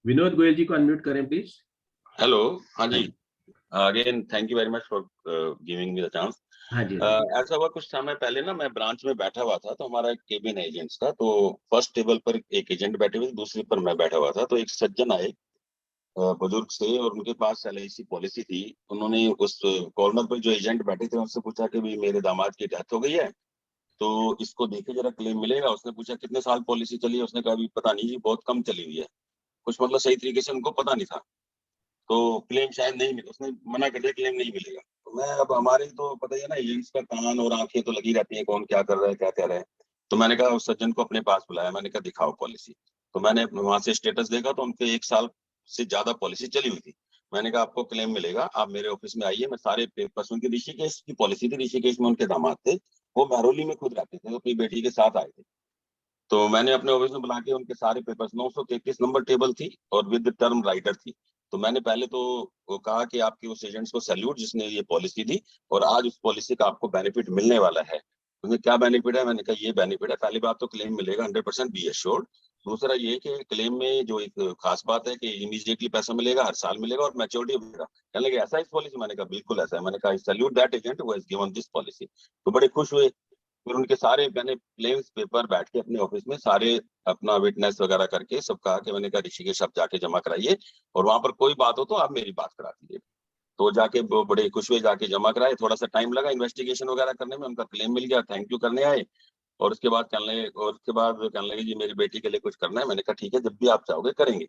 विनोद गोयल जी को अनम्यूट करें प्लीज। हेलो, हाँ जी, again thank you very much for giving me the chance. हाँ जी। ऐसा हुआ कुछ समय पहले ना, मैं ब्रांच में बैठा हुआ था, तो हमारा एक केबिन है एजेंट्स का, तो फर्स्ट टेबल पर एक एजेंट बैठे हुए थे, दूसरी पर मैं बैठा हुआ था। तो एक सज्जन आए बुजुर्ग से, और उनके पास LIC पॉलिसी थी। उन्होंने उस कॉर्नर पर जो एजेंट बैठे थे उनसे पूछा कि भाई मेरे दामाद की डेथ हो गई है, तो इसको देखे जरा क्लेम मिलेगा। उसने पूछा कितने साल पॉलिसी चली है, उसने कहा अभी पता नहीं जी, बहुत कम चली हुई है। कुछ मतलब सही तरीके से उनको पता नहीं था, तो क्लेम शायद नहीं मिले, उसने मना कर दिया क्लेम नहीं मिलेगा। तो मैं, अब हमारे तो पता ही है ना, एजेंट्स का कान और आंखें तो लगी रहती है, कौन क्या कर रहा है क्या कह रहा है। तो मैंने कहा उस सज्जन को अपने पास बुलाया, मैंने कहा दिखाओ पॉलिसी। तो मैंने वहां से स्टेटस देखा तो उनके 1 साल से ज्यादा पॉलिसी चली हुई थी। मैंने कहा आपको क्लेम मिलेगा, आप मेरे ऑफिस में आइए। मैं सारे पेपर्स, उनकी ऋषिकेश की पॉलिसी थी, ऋषिकेश में उनके दामाद थे, वो महरौली में खुद रहते थे, अपनी बेटी के साथ आए थे। तो मैंने अपने ऑफिस में बुला के उनके सारे पेपर्स, 933 नंबर टेबल थी और विद टर्म राइटर थी। तो मैंने पहले तो वो कहा कि आपके उस एजेंट्स को सैल्यूट जिसने ये पॉलिसी दी, और आज उस पॉलिसी का आपको बेनिफिट मिलने वाला है। उसने क्या बेनिफिट है, मैंने कहा ये बेनिफिट है, पहली बात तो क्लेम मिलेगा 100%, बी एश्योर्ड। दूसरा ये कि क्लेम में जो एक खास बात है कि इमीडिएटली पैसा मिलेगा, हर साल मिलेगा, और मैच्योरिटी मिलेगा। कहने लगे ऐसा इस पॉलिसी, मैंने कहा बिल्कुल ऐसा है। मैंने कहा salute that agent who has given this policy. तो बड़े खुश हुए। फिर उनके सारे मैंने क्लेम्स पेपर बैठ के अपने ऑफिस में सारे अपना विटनेस वगैरह करके सब कहा कि मैंने कहा ऋषिकेश आप जाके जमा कराइए, और वहां पर कोई बात हो तो आप मेरी बात करा दीजिए। तो जाके वो बड़े खुश हुए, जाके जमा कराए। थोड़ा सा टाइम लगा इन्वेस्टिगेशन वगैरह करने में, उनका क्लेम मिल गया, थैंक यू करने आए। और उसके बाद कहने लगे जी मेरी बेटी के लिए कुछ करना है। मैंने कहा ठीक है, जब भी आप चाहोगे करेंगे।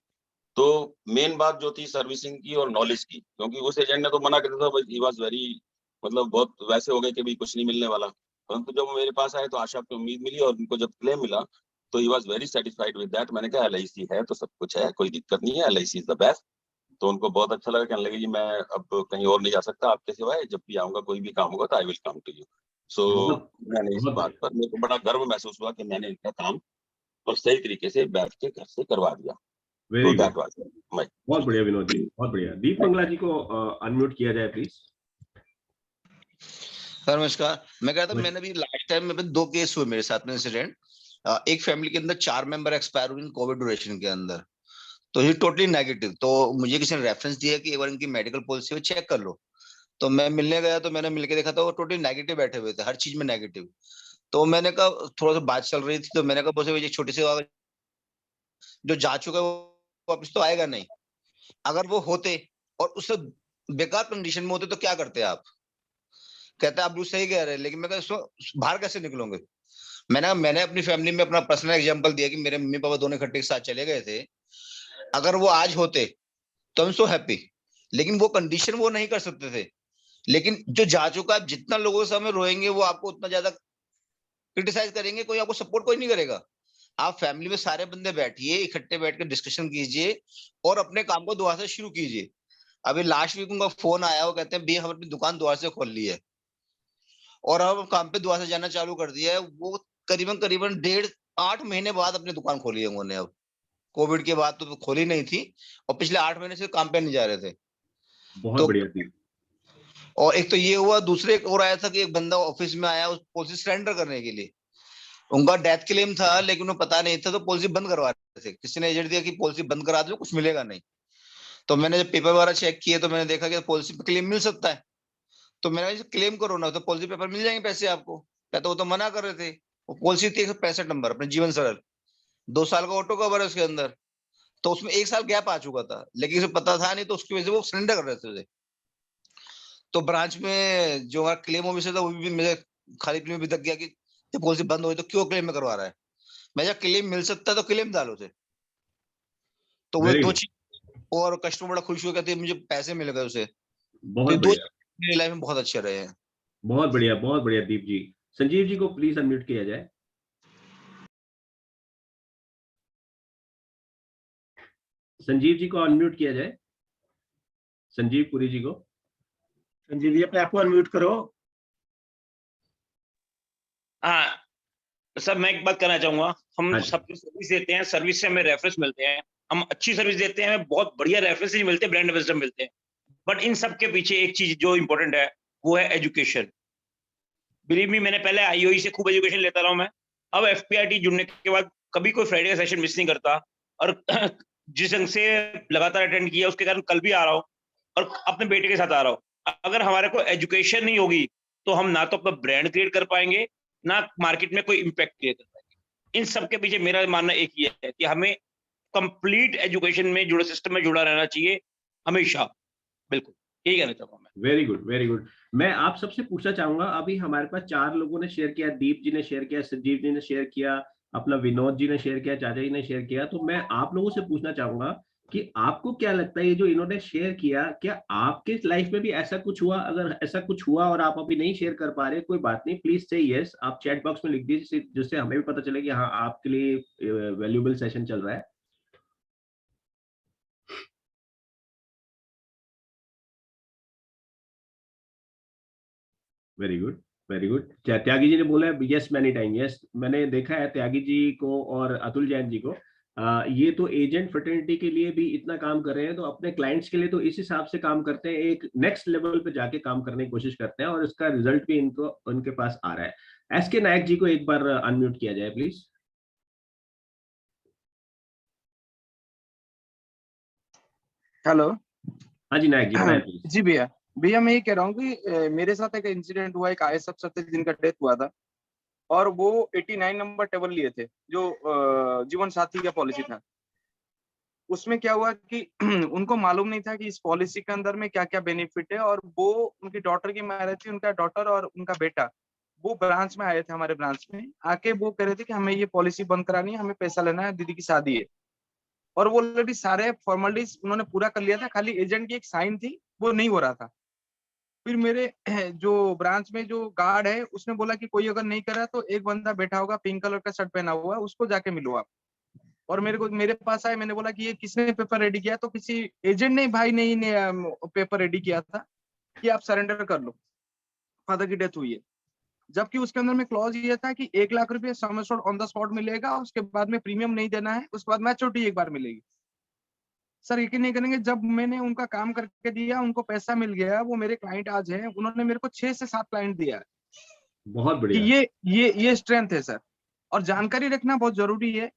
तो मेन बात जो थी सर्विसिंग की और नॉलेज की, क्योंकि उस एजेंट ने तो मना कर दिया था, ही वाज वेरी, मतलब बहुत वैसे हो गए कि भाई कुछ नहीं मिलने वाला। परंतु जब वो मेरे पास आए तो आशा पे उम्मीद मिली, और उनको जब क्लेम मिला तो he was very satisfied with that. मैंने कहा LIC है तो सब कुछ है, कोई दिक्कत नहीं है, LIC इज द बेस्ट। तो उनको बहुत अच्छा लगा, कहने लगे जी मैं अब कहीं और नहीं जा सकता आपके सिवाय, जब भी आऊंगा कोई भी काम होगा तो I will come to you. So बहुत मैंने इस बहुत बात पर, मेरे को बड़ा गर्व महसूस हुआ कि मैंने इनका काम और सही तरीके से बैठ के घर से करवा दिया। तो very that good. Was my. बहुत बढ़िया विनोद जी, बहुत बढ़िया। दीप मंगला जी को अनम्यूट किया जाए प्लीज। सर नमस्कार। मैं कहता हूँ मैंने भी लास्ट टाइम में 2 केस हुए मेरे साथ में इंसिडेंट। एक फैमिली के अंदर 4 मेंबर एक्सपायर हुए कोविड ड्यूरेशन के अंदर, तो ये टोटली नेगेटिव। तो मुझे किसी ने रेफरेंस दिया कि एक बार इनकी मेडिकल पॉलिसी में चेक कर लो। तो मैं मिलने गया, तो मैंने मिलके देखा था वो टोटली नेगेटिव बैठे हुए थे, हर चीज में नेगेटिव। तो मैंने कहा, थोड़ा सा बात चल रही थी, तो मैंने कहा बोसे छोटी सी जो जा चुका है वो वापस तो आएगा नहीं। अगर वो होते और उससे बेकार कंडीशन में होते तो क्या करते आप? कहता है आप सही कह रहे हैं, लेकिन मैं कहा बाहर कैसे निकलोगे? मैंने अपनी फैमिली में अपना पर्सनल एग्जांपल दिया कि मेरे मम्मी पापा दोनों इकट्ठे के साथ चले गए थे। अगर वो आज होते तो आई एम सो हैप्पी, लेकिन वो कंडीशन वो नहीं कर सकते थे। लेकिन जो जा चुका है, जितना लोगों के सामने रोएंगे वो आपको उतना ज्यादा क्रिटिसाइज करेंगे, कोई आपको सपोर्ट कोई नहीं करेगा। आप फैमिली में सारे बंदे बैठिए, इकट्ठे बैठ कर डिस्कशन कीजिए और अपने काम को दोबारा से शुरू कीजिए। अभी लास्ट वीक उनका फोन आया, वो कहते हैं भैया हम अपनी दुकान दोबारा से खोल ली है और हम काम पे दोबारा से जाना चालू कर दिया है। वो करीबन करीबन 8 महीने बाद अपनी दुकान खोली है उन्होंने। अब कोविड के बाद तो खोली नहीं थी और पिछले 8 महीने से काम पे नहीं जा रहे थे। बहुत तो बढ़िया थी। और एक तो ये हुआ, दूसरे एक और आया था कि एक बंदा ऑफिस में आया उस पॉलिसी सरेंडर करने के लिए। उनका डेथ क्लेम था लेकिन उन्हें पता नहीं था, तो पॉलिसी बंद करवा रहे थे। किसी ने एजेंट दिया कि पॉलिसी बंद करा दो, कुछ मिलेगा नहीं। तो मैंने जब पेपर वगैरह चेक किए तो मैंने देखा कि पॉलिसी पे क्लेम मिल सकता है। तो मैंने कहा क्लेम करो ना, तो पॉलिसी पेपर मिल जाएंगे पैसे आपको। कहते वो तो मना कर रहे थे। वो पॉलिसी थी 165 नंबर, अपने जीवन सरल, 2 साल का ऑटो कवर है उसके अंदर। तो उसमें 1 साल गैप आ चुका था, लेकिन उसे पता था नहीं, तो उसकी वजह से वो सरेंडर कर रहे थे उसे। तो ब्रांच में जो हमारा क्लेम ऑफिसर था वो भी मेरे खाली में भी तक गया कि पॉलिसी बंद हुई तो क्यों क्लेम में करवा रहा है। मैं जब क्लेम मिल सकता है तो क्लेम डालो उसे। तो वो Very दो good. चीज, और कस्टमर बड़ा खुश हो कहते हैं मुझे पैसे मिल गए उसे। बहुत तो दो बढ़िया, मेरी लाइफ में बहुत अच्छे रहे हैं। बहुत बढ़िया दीप जी। संजीव जी को प्लीज अनम्यूट किया जाए। संजीव जी को अनम्यूट किया जाए, संजीव पुरी जी को। संजीव जी अपने आप को अनम्यूट करो। हाँ सर, मैं एक बात कहना चाहूंगा, हम हाँ जी। सबकी सर्विस देते हैं, सर्विस से हमें रेफरेंस मिलते हैं, हम अच्छी सर्विस देते हैं, हमें बहुत बढ़िया रेफरेंस मिलते हैं, ब्रांड एम्बेसडर मिलते हैं, बट इन सब के पीछे एक चीज जो इंपॉर्टेंट है वो है एजुकेशन। बिलीव मी, मैंने पहले आईओई से खूब एजुकेशन लेता रहा हूं मैं, अब एफपीआईटी जुड़ने के बाद कभी कोई फ्राइडे का सेशन मिस नहीं करता, और जिस ढंग से लगातार अटेंड किया उसके कारण कल भी आ रहा हूँ और अपने बेटे के साथ आ रहा हूँ। अगर हमारे को एजुकेशन नहीं होगी तो हम ना तो अपना ब्रांड क्रिएट कर पाएंगे, ना मार्केट में कोई इम्पैक्ट क्रिएट कर पाएंगे। इन सब के पीछे मेरा मानना एक ही है कि हमें कंप्लीट एजुकेशन में जुड़े, सिस्टम में जुड़ा रहना चाहिए हमेशा। बिल्कुल यही कहना चाहूंगा मैं। Very good, very good. मैं आप सबसे पूछना चाहूंगा, अभी हमारे पास 4 लोगों ने शेयर किया, दीप जी ने शेयर किया, संजीव जी ने शेयर किया, अपना विनोद जी ने शेयर किया, चाचा जी ने शेयर किया। तो मैं आप लोगों से पूछना चाहूंगा कि आपको क्या लगता है ये जो इन्होंने शेयर किया, क्या आपके लाइफ में भी ऐसा कुछ हुआ? अगर ऐसा कुछ हुआ और आप अभी नहीं शेयर कर पा रहे, कोई बात नहीं, प्लीज से यस आप चैट बॉक्स में लिख दीजिए, जिससे हमें भी पता चले कि हाँ आपके लिए वैल्यूएबल सेशन चल रहा है। Very good, very good. Tyagi ji ने बोला है यस मैनी टाइम। यस, मैंने देखा है त्यागी जी को और अतुल जैन जी को। ये तो एजेंट फ्रेटर्निटी के लिए भी इतना काम कर रहे हैं, तो अपने क्लाइंट्स के लिए तो इस हिसाब से काम करते हैं, एक नेक्स्ट लेवल पे जाके काम करने की कोशिश करते हैं, और इसका रिजल्ट भी इनको उनके पास आ रहा है। एसके नायक जी को एक बार अनम्यूट किया जाए प्लीज। हेलो। हाँ जी नायक जी, बताएं प्लीज। जी भैया, भैया मैं ये कह रहा हूँ कि मेरे साथ एक इंसिडेंट हुआ, एक आईएएस अफसर थे जिनका डेथ हुआ था, और वो 89 नंबर टेबल लिए थे जो जीवन साथी का पॉलिसी था। उसमें क्या हुआ कि उनको मालूम नहीं था कि इस पॉलिसी के अंदर में क्या क्या बेनिफिट है, और वो उनकी डॉटर की मैरिज थी, उनका डॉटर और उनका बेटा वो ब्रांच में आए थे, हमारे ब्रांच में आके वो कह रहे थे कि हमें ये पॉलिसी बंद करानी है, हमें पैसा लेना है, दीदी की शादी है। और वो ऑलरेडी सारे फॉर्मेलिटीज उन्होंने पूरा कर लिया था, खाली एजेंट की एक साइन थी, वो नहीं हो रहा था। फिर मेरे जो ब्रांच में जो गार्ड है उसने बोला कि कोई अगर नहीं करा तो एक बंदा बैठा होगा पिंक कलर का शर्ट पहना हुआ, उसको जाके मिलो आप। और मेरे पास आए, मैंने बोला कि ये किसने पेपर रेडी किया, तो किसी एजेंट ने, भाई ने पेपर रेडी किया था कि आप सरेंडर कर लो, फादर की डेथ हुई है। जबकि उसके अंदर में क्लॉज ये था कि 1 लाख रुपए sum assured on the spot मिलेगा, उसके बाद में प्रीमियम नहीं देना है, उसके बाद मैच्योरिटी एक बार मिलेगी। सर यकीन नहीं करेंगे, जब मैंने उनका काम करके दिया, उनको पैसा मिल गया, वो मेरे क्लाइंट आज हैं, उन्होंने मेरे को 6 से 7 क्लाइंट दिया है। बहुत कि बढ़िया। ये स्ट्रेंथ है सर। और जानकारी रखना बहुत जरूरी है,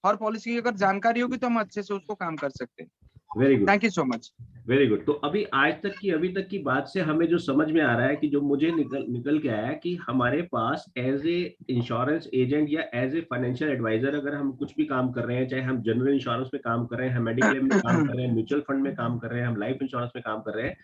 हर पॉलिसी की अगर जानकारी होगी तो हम अच्छे से उसको काम कर सकते हैं। Very good, thank you so much. Very good. तो अभी अभी तक की बात से हमें जो समझ में आ रहा है, कि जो मुझे निकल के आया, कि हमारे पास एज ए इंश्योरेंस एजेंट या एज ए फाइनेंशियल एडवाइजर अगर हम कुछ भी काम कर रहे हैं, चाहे हम जनरल इंश्योरेंस में काम कर रहे हैं, हम मेडिक्लेम में काम कर रहे हैं, म्यूचुअल फंड में काम कर रहे हैं, हम लाइफ इंश्योरेंस में काम कर रहे हैं,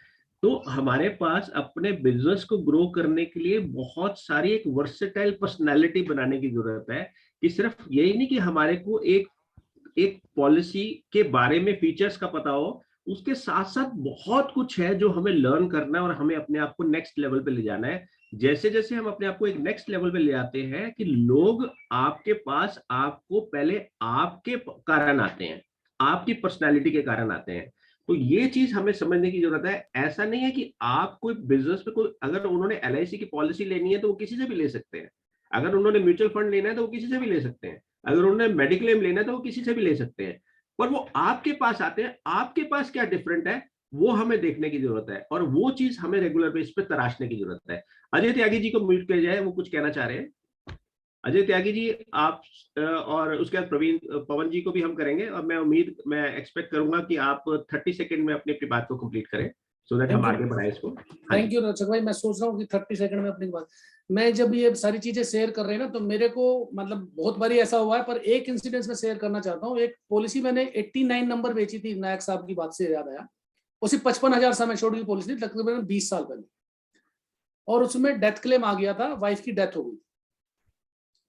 तो हमारे पास अपने बिजनेस को ग्रो करने के लिए बहुत सारी एक वर्सेटाइल पर्सनैलिटी बनाने की जरूरत है। कि सिर्फ यही नहीं कि हमारे को एक पॉलिसी के बारे में फीचर्स का पता हो, उसके साथ साथ बहुत कुछ है जो हमें लर्न करना है, और हमें अपने आप को नेक्स्ट लेवल पे ले जाना है। जैसे जैसे हम अपने आप को एक नेक्स्ट लेवल पे ले आते हैं, कि लोग आपके पास आपको पहले आपके कारण आते हैं, आपकी पर्सनालिटी के कारण आते हैं। तो ये चीज हमें समझने की जरूरत है। ऐसा नहीं है कि आप कोई बिजनेस पे कोई, अगर उन्होंने LIC की पॉलिसी लेनी है तो वो किसी से भी ले सकते हैं, अगर उन्होंने म्यूचुअल फंड लेना है तो वो किसी से भी ले सकते हैं, अगर उन्होंने मेडिक्लेम लेना है तो वो किसी से भी ले सकते हैं, पर वो आपके पास आते हैं, आपके पास क्या डिफरेंट है वो हमें देखने की जरूरत है, और वो चीज हमें रेगुलर बेस पे तराशने की जरूरत है। अजय त्यागी जी को म्यूट किया जाए, वो कुछ कहना चाह रहे हैं। अजय त्यागी जी आप, और उसके बाद पवन जी को भी हम करेंगे, और मैं एक्सपेक्ट करूंगा कि आप 30 सेकंड में अपनी बात को कंप्लीट करें, सो दैट हम आगे बढ़ाएं इसको। थैंक यू रचक भाई, मैं सोच रहा हूँ कि 30 सेकंड में अपनी बात, मैं जब ये सारी चीजें शेयर कर रहे हैं ना, तो मेरे को मतलब बहुत बारी ऐसा हुआ है, पर एक इंसिडेंस में शेयर करना चाहता हूँ। एक पॉलिसी मैंने 89 नंबर बेची थी, नायक साहब की बात से याद आया, उसी 55,000 सम एश्योर्ड की पॉलिसी थी, तकरीबन 20 साल पहले, और उसमें डेथ क्लेम आ गया था, वाइफ की डेथ हो गई।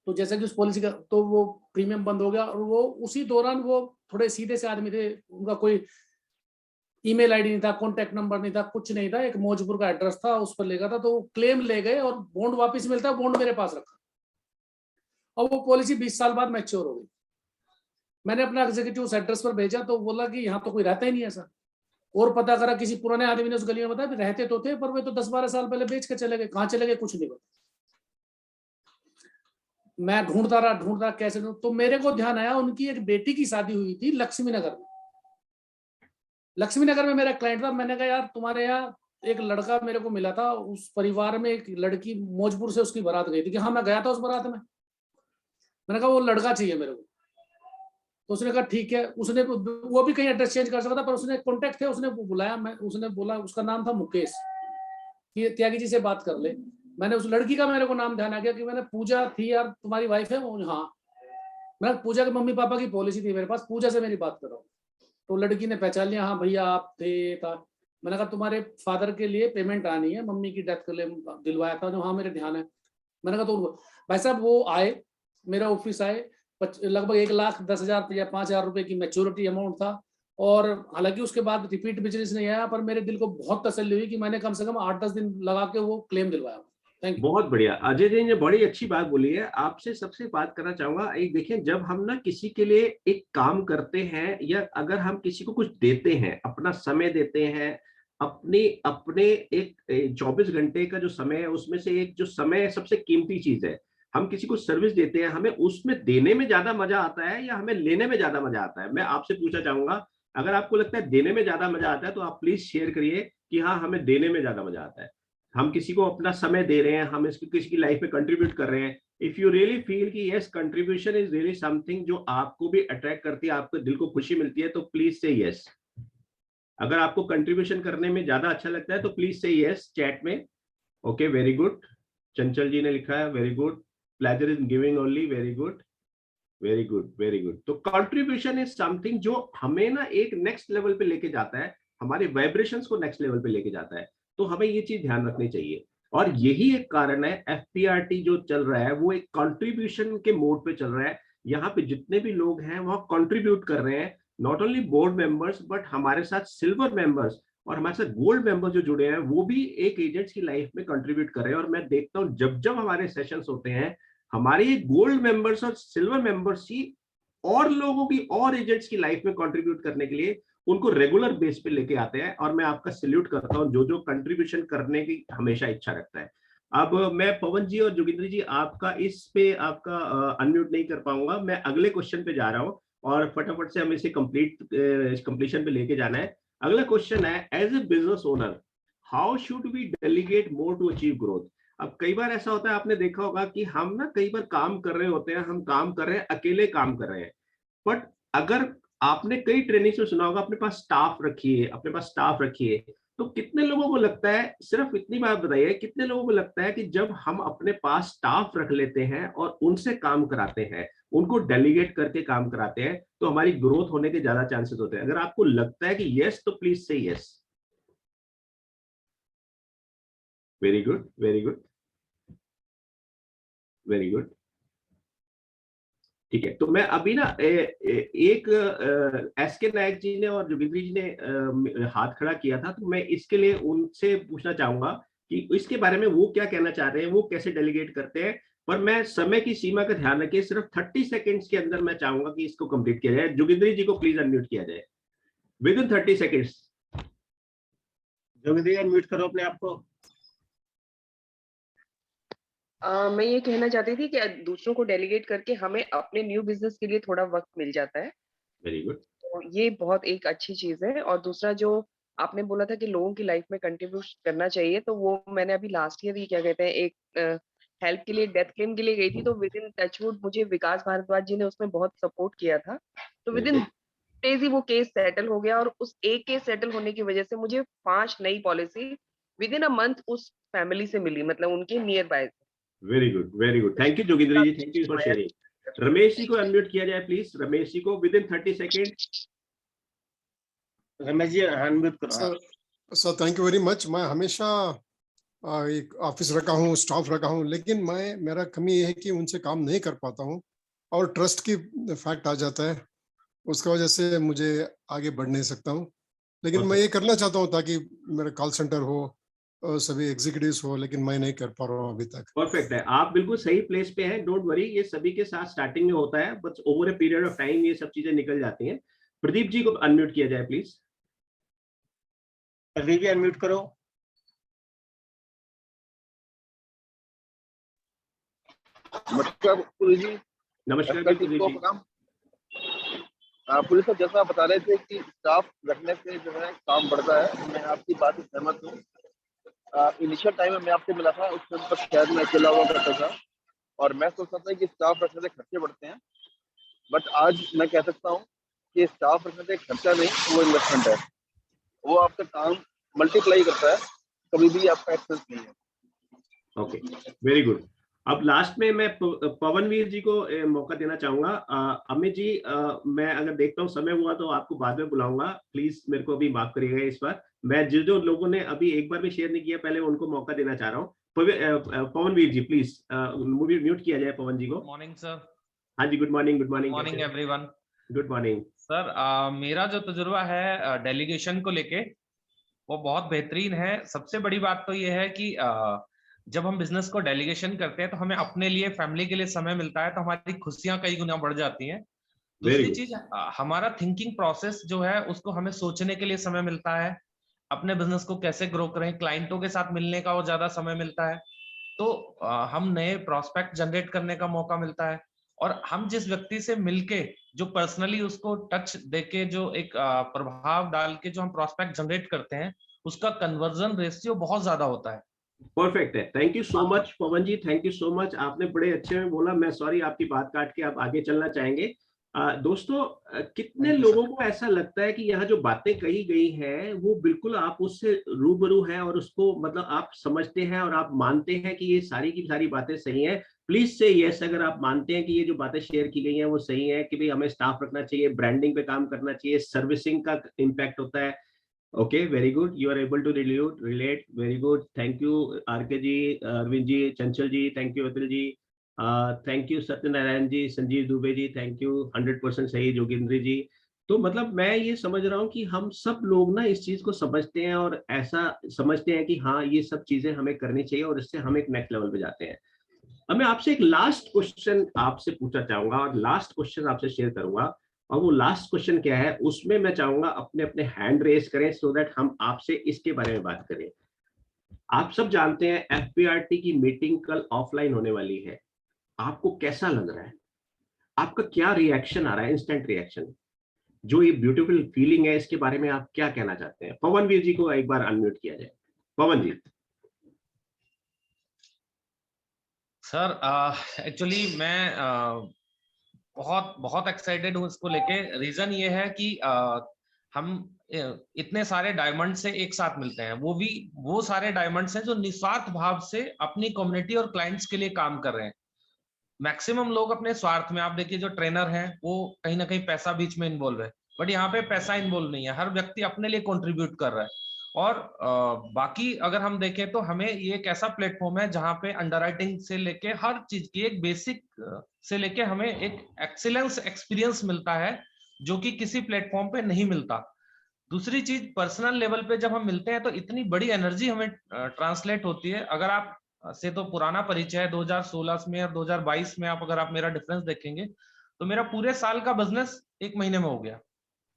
तो जैसे कि उस पॉलिसी का तो वो प्रीमियम बंद हो गया, और वो उसी दौरान वो थोड़े सीधे से आदमी थे, उनका कोई ईमेल आईडी नहीं था, कॉन्टेक्ट नंबर नहीं था, कुछ नहीं था, एक मौजपुर का एड्रेस था, उस पर लेगा था, तो क्लेम ले गए और बॉन्ड वापस मिलता है, बॉन्ड मेरे पास रखा, और वो पॉलिसी 20 साल बाद मैच्योर हो गई। मैंने अपना एग्जीक्यूटिव उस एड्रेस पर भेजा, तो बोला कि यहाँ तो कोई रहता ही नहीं है सर, और पता करा किसी पुराने आदमी ने उस गली में बताया रहते तो थे, पर वे तो 10-12 साल पहले बेच के चले गए, कहाँ चले गए कुछ नहीं पता। मैं ढूंढता रहा कैसे तो मेरे को ध्यान आया, उनकी एक बेटी की शादी हुई थी लक्ष्मी नगर में। लक्ष्मी नगर में मेरा क्लाइंट था, मैंने कहा यार तुम्हारे यहाँ एक लड़का मेरे को मिला था, उस परिवार में एक लड़की मौजपुर से उसकी बारात गई थी, कि हाँ मैं गया था उस बारात में। मैंने कहा वो लड़का चाहिए मेरे को, तो उसने कहा ठीक है। उसने वो भी कहीं एड्रेस चेंज कर सकता था, पर उसने कॉन्टेक्ट थे, उसने बुलाया, उसने बोला, उसका नाम था मुकेश, कि त्यागी जी से बात कर ले। मैंने उस लड़की का मेरे को नाम ध्यान आ गया कि मैंने पूजा थी यार तुम्हारी वाइफ है वो, हाँ मैं पूजा के मम्मी पापा की पॉलिसी थी मेरे पास, पूजा से मेरी बात कर रहा हूँ। तो लड़की ने पहचान लिया, हाँ भैया आप थे था। मैंने कहा तुम्हारे फादर के लिए पेमेंट आनी है, मम्मी की डेथ के लिए दिलवाया था, जो हाँ मेरे ध्यान है। मैंने कहा तो भाई साहब वो आए मेरा ऑफिस आए, लगभग 1,10,000 या 5,000 रुपए की मैच्योरिटी अमाउंट था, और हालांकि उसके बाद रिपीट बिजनेस नहीं आया, पर मेरे दिल को बहुत तसल्ली हुई कि मैंने कम से कम 8-10 दिन लगा के वो क्लेम दिलवाया। Thank you. बहुत बढ़िया अजय जी ने बड़ी अच्छी बात बोली है। आपसे सबसे बात करना चाहूंगा, एक देखिए जब हम ना किसी के लिए एक काम करते हैं, या अगर हम किसी को कुछ देते हैं, अपना समय देते हैं, अपने एक 24 घंटे का जो समय है उसमें से एक जो समय सबसे कीमती चीज है, हम किसी को सर्विस देते हैं, हमें उसमें देने में ज्यादा मजा आता है या हमें लेने में ज्यादा मजा आता है? मैं आपसे पूछना चाहूंगा, अगर आपको लगता है देने में ज्यादा मजा आता है तो आप प्लीज शेयर करिए कि हाँ हमें देने में ज्यादा मजा आता है। हम किसी को अपना समय दे रहे हैं, हम इसको किसी की लाइफ में कंट्रीब्यूट कर रहे हैं। इफ यू रियली फील कि yes contribution is really something जो आपको भी अट्रैक्ट करती है, आपको दिल को खुशी मिलती है, तो प्लीज से यस। अगर आपको कंट्रीब्यूशन करने में ज्यादा अच्छा लगता है तो प्लीज से यस चैट में। ओके वेरी गुड, चंचल जी ने लिखा है very good, pleasure in giving only, very good very good very good. तो कंट्रीब्यूशन इज समथिंग जो हमें ना एक नेक्स्ट लेवल पे लेके जाता है, हमारे वाइब्रेशंस को नेक्स्ट लेवल पे लेके जाता है, तो हमें ये चीज ध्यान रखनी चाहिए। और यही एक कारण है एफपीआरटी जो चल रहा है वो एक कंट्रीब्यूशन के मोड पे चल रहा है। यहाँ पे जितने भी लोग हैं वहाँ कंट्रीब्यूट कर रहे हैं, not only board members but हमारे साथ सिल्वर मेंबर्स और हमारे साथ गोल्ड मेंबर्स जो जुड़े हैं वो भी एक एजेंट्स की लाइफ में कंट्रीब्यूट कर रहे हैं। और मैं देखता हूँ जब जब हमारे सेशंस होते हैं, हमारे गोल्ड मेंबर्स और सिल्वर मेंबर्स ही और लोगों की और एजेंट्स की लाइफ में कंट्रीब्यूट करने के लिए उनको रेगुलर बेस पे लेके आते हैं। और मैं आपका सैल्यूट करता हूं जो जो कंट्रीब्यूशन करने की हमेशा इच्छा रखता है। अब मैं पवन जी और जोगिंद्र जी आपका इस पे आपका अनम्यूट नहीं कर पाऊंगा, मैं अगले क्वेश्चन पे जा रहा हूं और फटाफट से हमें इसे कंप्लीशन पे लेके जाना है। अगला क्वेश्चन है, as a business owner how should we delegate more to achieve growth? अब कई बार ऐसा होता है, आपने देखा होगा कि हम ना कई बार काम कर रहे होते हैं, हम काम कर रहे हैं, अकेले काम कर रहे हैं, बट अगर आपने कई ट्रेनिंग में सुना होगा अपने पास स्टाफ रखिए, अपने पास स्टाफ रखिए, तो कितने लोगों को लगता है, सिर्फ इतनी बात बताइए, कितने लोगों को लगता है कि जब हम अपने पास स्टाफ रख लेते हैं और उनसे काम कराते हैं, उनको डेलीगेट करके काम कराते हैं, तो हमारी ग्रोथ होने के ज्यादा चांसेस होते हैं? अगर आपको लगता है कि यस तो प्लीज से yes. Very good very good very good. ठीक है, तो मैं अभी ना एक एसके नायक जी ने और जोगिंद्र जी ने हाथ खड़ा किया था, तो मैं इसके लिए उनसे पूछना चाहूंगा कि इसके बारे में वो क्या कहना चाह रहे हैं, वो कैसे डेलीगेट करते हैं। पर मैं समय की सीमा का ध्यान रखिए, सिर्फ 30 सेकेंड्स के अंदर मैं चाहूंगा कि इसको कंप्लीट किया जाए। जोगिंद्र जी को प्लीज अनम्यूट किया जाए within 30 seconds. Joginder ji unmute करो अपने आप को। मैं ये कहना चाहती थी कि दूसरों को डेलीगेट करके हमें अपने न्यू बिजनेस के लिए थोड़ा वक्त मिल जाता है। Very good. तो ये बहुत एक अच्छी चीज है। और दूसरा जो आपने बोला था कि लोगों की लाइफ में कंट्रीब्यूट करना चाहिए, तो वो मैंने अभी लास्ट ईयर ही क्या कहते हैं एक हेल्प के लिए, डेथ क्लेम के लिए गई थी, तो विद इन टचवुड मुझे विकास भारद्वाज जी ने उसमें बहुत सपोर्ट किया था। तो विद इन डेज ही वो केस सेटल हो गया, और उस एक केस सेटल होने की वजह से मुझे 5 नई policy within a month उस फैमिली से मिली, मतलब उनके nearby. Very good very good, thank you Joginder ji, thank you for sharing. Ramesh ji को अनम्यूट किया जाए प्लीज, रमेश जी को within 30 second. Ramesh ji unmute करो। Sir thank you very much. मैं हमेशा एक ऑफिस रखा हूँ, स्टाफ रखा हूँ, लेकिन मेरा कमी ये है कि उनसे काम नहीं कर पाता हूँ और ट्रस्ट की फैक्ट आ जाता है, उसका वजह से मुझे आगे बढ़ नहीं सकता हूँ। लेकिन मैं ये करना चाहता हूँ ताकि मेरा कॉल सेंटर हो और सभी एग्जीक्यूटिव्स हो, लेकिन मैं नहीं कर पा रहा हूँ अभी तक। परफेक्ट है, आप बिल्कुल सही प्लेस पे हैं, डोंट वरी, ये सभी के साथ स्टार्टिंग में होता है, but over a period of time ये सब चीजें निकल जाती हैं। प्रदीप जी को अनम्यूट किया जाए प्लीज। प्रदीप जी अनम्यूट करो। नमस्कार पुलिस जी। नमस्कार पुलिस साहब, जैसा आप बता रहे थे कि स्टाफ रखने से जो है काम बढ़ता है, मैं आपकी बात से सहमत हूँ। इनिशियल टाइम में मैं आपसे मिला था, उस टाइम पर शायद मैं अकेला हुआ करता था और मैं सोचता था कि स्टाफ रखने से खर्चे बढ़ते हैं, बट आज मैं कह सकता हूँ कि स्टाफ रखने से खर्चा नहीं, वो इन्वेस्टमेंट है, वो आपका काम मल्टीप्लाई करता है, कभी भी आपका एक्सेस नहीं है। Okay, very good. अब लास्ट में मैं पवनवीर जी को मौका देना चाहूंगा। अमित जी, मैं अगर देखता हूँ समय हुआ तो आपको बाद में बुलाऊंगा, प्लीज मेरे को अभी माफ करिएगा इस बार। मैं जो लोगों ने अभी एक बार भी शेयर नहीं किया, पहले उनको मौका देना चाह रहा हूँ। पवनवीर जी प्लीज म्यूट किया जाए पवन जी को। Morning sir. हाँ जी, good morning. Good morning. Morning everyone. Good morning sir. मेरा जो तजुर्बा है डेलीगेशन को लेके वो बहुत बेहतरीन है। सबसे बड़ी बात तो ये है कि जब हम बिजनेस को डेलीगेशन करते हैं तो हमें अपने लिए, फैमिली के लिए समय मिलता है, तो हमारी खुशियां कई गुना बढ़ जाती हैं। दूसरी चीज, हमारा थिंकिंग प्रोसेस जो है उसको हमें सोचने के लिए समय मिलता है, अपने बिजनेस को कैसे ग्रो करें, क्लाइंटों के साथ मिलने का और ज्यादा समय मिलता है, तो हम नए प्रोस्पेक्ट जनरेट करने का मौका मिलता है। और हम जिस व्यक्ति से मिलके, जो पर्सनली उसको टच देके, जो एक प्रभाव डाल के जो हम प्रोस्पेक्ट जनरेट करते हैं, उसका कन्वर्जन रेशियो बहुत ज्यादा होता है। परफेक्ट है, thank you so much Pawan ji, thank you so much. आपने बड़े अच्छे में बोला, मैं सॉरी आपकी बात काट के आप आगे चलना चाहेंगे। दोस्तों, कितने लोगों को ऐसा लगता है कि यहाँ जो बातें कही गई हैं वो बिल्कुल आप उससे रूबरू हैं और उसको मतलब आप समझते हैं और आप मानते हैं कि ये सारी की सारी बातें सही हैं? प्लीज से यस अगर आप मानते हैं कि ये जो बातें शेयर की गई हैं वो सही है, कि भाई हमें स्टाफ रखना चाहिए, ब्रांडिंग पे काम करना चाहिए, सर्विसिंग का इम्पैक्ट होता है। Okay, very good. You are able to relate. Very good. Thank you, RK ji, Arvind ji, Chanchal ji. Thank you, Atul ji. Thank you, Satyanarayan ji, Sanjeev Dubey ji. Thank you. 100% सही, जोगिंद्र जी। तो मतलब मैं ये समझ रहा हूँ कि हम सब लोग ना इस चीज को समझते हैं और ऐसा समझते हैं कि हाँ ये सब चीजें हमें करनी चाहिए और इससे हम एक नेक्स्ट लेवल पे जाते हैं। अब मैं आपसे एक लास्ट क्वेश्चन आपसे पूछना चाहूंगा और लास्ट क्वेश्चन आपसे शेयर करूंगा, और वो लास्ट क्वेश्चन क्या है उसमें मैं चाहूंगा अपने अपने हैंड रेज करें सो दैट हम आपसे इसके बारे में बात करें। आप सब जानते हैं एफपीआरटी की मीटिंग कल ऑफलाइन होने वाली है, आपको कैसा लग रहा है? आपका क्या रिएक्शन आ रहा है, इंस्टेंट रिएक्शन? जो ये ब्यूटीफुल फीलिंग है इसके बारे में आप क्या कहना चाहते हैं? पवनवीर जी को एक बार अनम्यूट किया जाए। पवन जी। सर, एक्चुअली मैं बहुत एक्साइटेड हूँ इसको लेके। रीजन ये है कि हम इतने सारे डायमंड से एक साथ मिलते हैं, वो सारे डायमंड्स हैं जो निस्वार्थ भाव से अपनी कम्युनिटी और क्लाइंट्स के लिए काम कर रहे हैं। मैक्सिमम लोग अपने स्वार्थ में, आप देखिए जो ट्रेनर हैं वो कहीं ना कहीं पैसा बीच में इन्वॉल्व है, बट यहाँ पे पैसा इन्वॉल्व नहीं है, हर व्यक्ति अपने लिए कंट्रीब्यूट कर रहा है। और बाकी अगर हम देखें तो हमें ये एक ऐसा प्लेटफॉर्म है जहाँ पे अंडरराइटिंग से लेके हर चीज की एक बेसिक से लेके हमें एक एक्सीलेंस एक्सपीरियंस मिलता है जो कि किसी प्लेटफॉर्म पे नहीं मिलता। दूसरी चीज, पर्सनल लेवल पे जब हम मिलते हैं तो इतनी बड़ी एनर्जी हमें ट्रांसलेट होती है। अगर आप से तो पुराना परिचय है 2016 में और 2022 में, अगर आप मेरा डिफरेंस देखेंगे तो मेरा पूरे साल का बिजनेस 1 महीने में हो गया।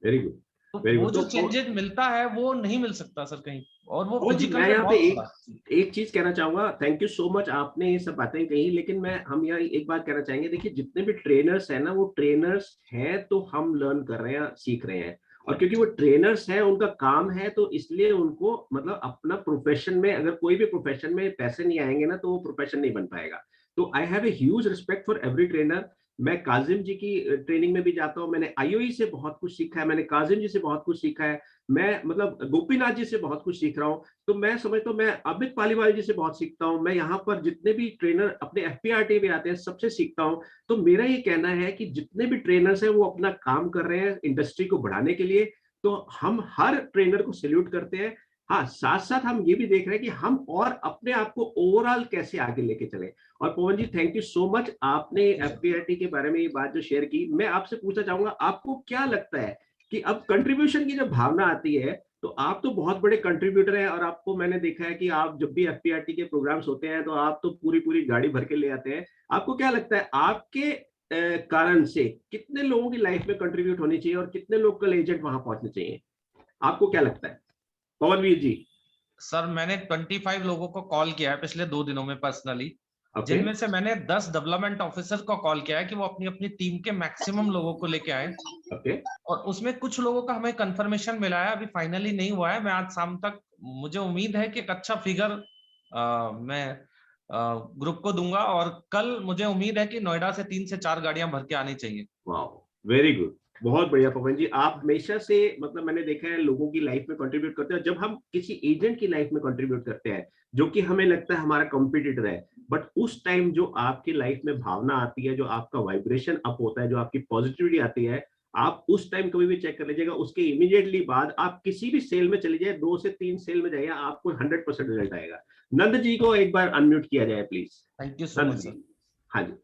Very good. तो वो जो चेंजेस मिलता है वो नहीं मिल सकता सर कहीं, और वो फिजिकल मैं में यहाँ पे बहुत एक चीज कहना चाहूंगा। थैंक यू सो मच, आपने ये सब बातें कही, लेकिन हम यहाँ एक बात कहना चाहेंगे। देखिए, जितने भी ट्रेनर्स हैं ना, वो ट्रेनर्स हैं तो हम लर्न कर रहे हैं, सीख रहे हैं, और क्योंकि वो ट्रेनर्स हैं, उनका काम है, तो इसलिए उनको मतलब अपना प्रोफेशन में, अगर कोई भी प्रोफेशन में पैसे नहीं आएंगे ना तो वो प्रोफेशन नहीं बन पाएगा। तो I have a huge respect for every trainer. मैं काजिम जी की ट्रेनिंग में भी जाता हूँ, मैंने आईओई से बहुत कुछ सीखा है, मैंने काजिम जी से बहुत कुछ सीखा है, मैं मतलब गोपीनाथ जी से बहुत कुछ सीख रहा हूँ। तो मैं समझता हूँ मैं अमित पालीवाल जी से बहुत सीखता हूँ, मैं यहाँ पर जितने भी ट्रेनर अपने एफपीआरटी में आते हैं सबसे सीखता हूँ। तो मेरा ये कहना है कि जितने भी ट्रेनर्स हैं वो अपना काम कर रहे हैं इंडस्ट्री को बढ़ाने के लिए, तो हम हर ट्रेनर को सैल्यूट करते हैं, हाँ, साथ साथ हम ये भी देख रहे हैं कि हम और अपने आप को ओवरऑल कैसे आगे लेके चले। और पवन ji, thank you so much, आपने एफपीआरटी के बारे में ये बात जो शेयर की। मैं आपसे पूछना चाहूंगा, आपको क्या लगता है कि अब कंट्रीब्यूशन की जब भावना आती है, तो आप तो बहुत बड़े कंट्रीब्यूटर हैं और आपको मैंने देखा है कि आप जब भी एफपीआरटी के प्रोग्राम्स होते हैं तो आप तो पूरी पूरी गाड़ी भर के ले आते हैं। आपको क्या लगता है, आपके कारण से कितने लोगों की लाइफ में कंट्रीब्यूट होनी चाहिए और कितने लोकल एजेंट वहां पहुंचने चाहिए? आपको क्या लगता है पवनवीर जी? सर, मैंने 25 लोगों को कॉल किया है पिछले 2 दिनों में पर्सनली, Okay. जिनमें से मैंने 10 डेवलपमेंट ऑफिसर को कॉल किया है कि वो अपनी अपनी टीम के मैक्सिमम लोगों को लेके आए। Okay. और उसमें कुछ लोगों का हमें कंफर्मेशन मिला है, अभी फाइनली नहीं हुआ है। मैं आज शाम तक, मुझे उम्मीद है कि एक अच्छा फिगर मैं ग्रुप को दूंगा, और कल मुझे उम्मीद है कि नोएडा से 3 से 4 गाड़ियां भर के आनी चाहिए। वाओ, वेरी गुड, बहुत बढ़िया पवन जी। आप हमेशा से, मतलब मैंने देखा है, लोगों की लाइफ में कंट्रीब्यूट करते हैं। जब हम किसी एजेंट की लाइफ में कंट्रीब्यूट करते हैं जो कि हमें लगता है हमारा कॉम्पिटिटर है, बट उस टाइम जो आपकी लाइफ में भावना आती है, जो आपका वाइब्रेशन अप होता है, जो आपकी पॉजिटिविटी आती है, आप उस टाइम कभी भी चेक कर लीजिएगा, उसके इमीडिएटली बाद आप किसी भी सेल में चले जाए, 2 से 3 सेल में जाइए, आपको 100% रिजल्ट आएगा। नंद जी को एक बार अनम्यूट किया जाए please. Thank you so much sir. हाँ जी।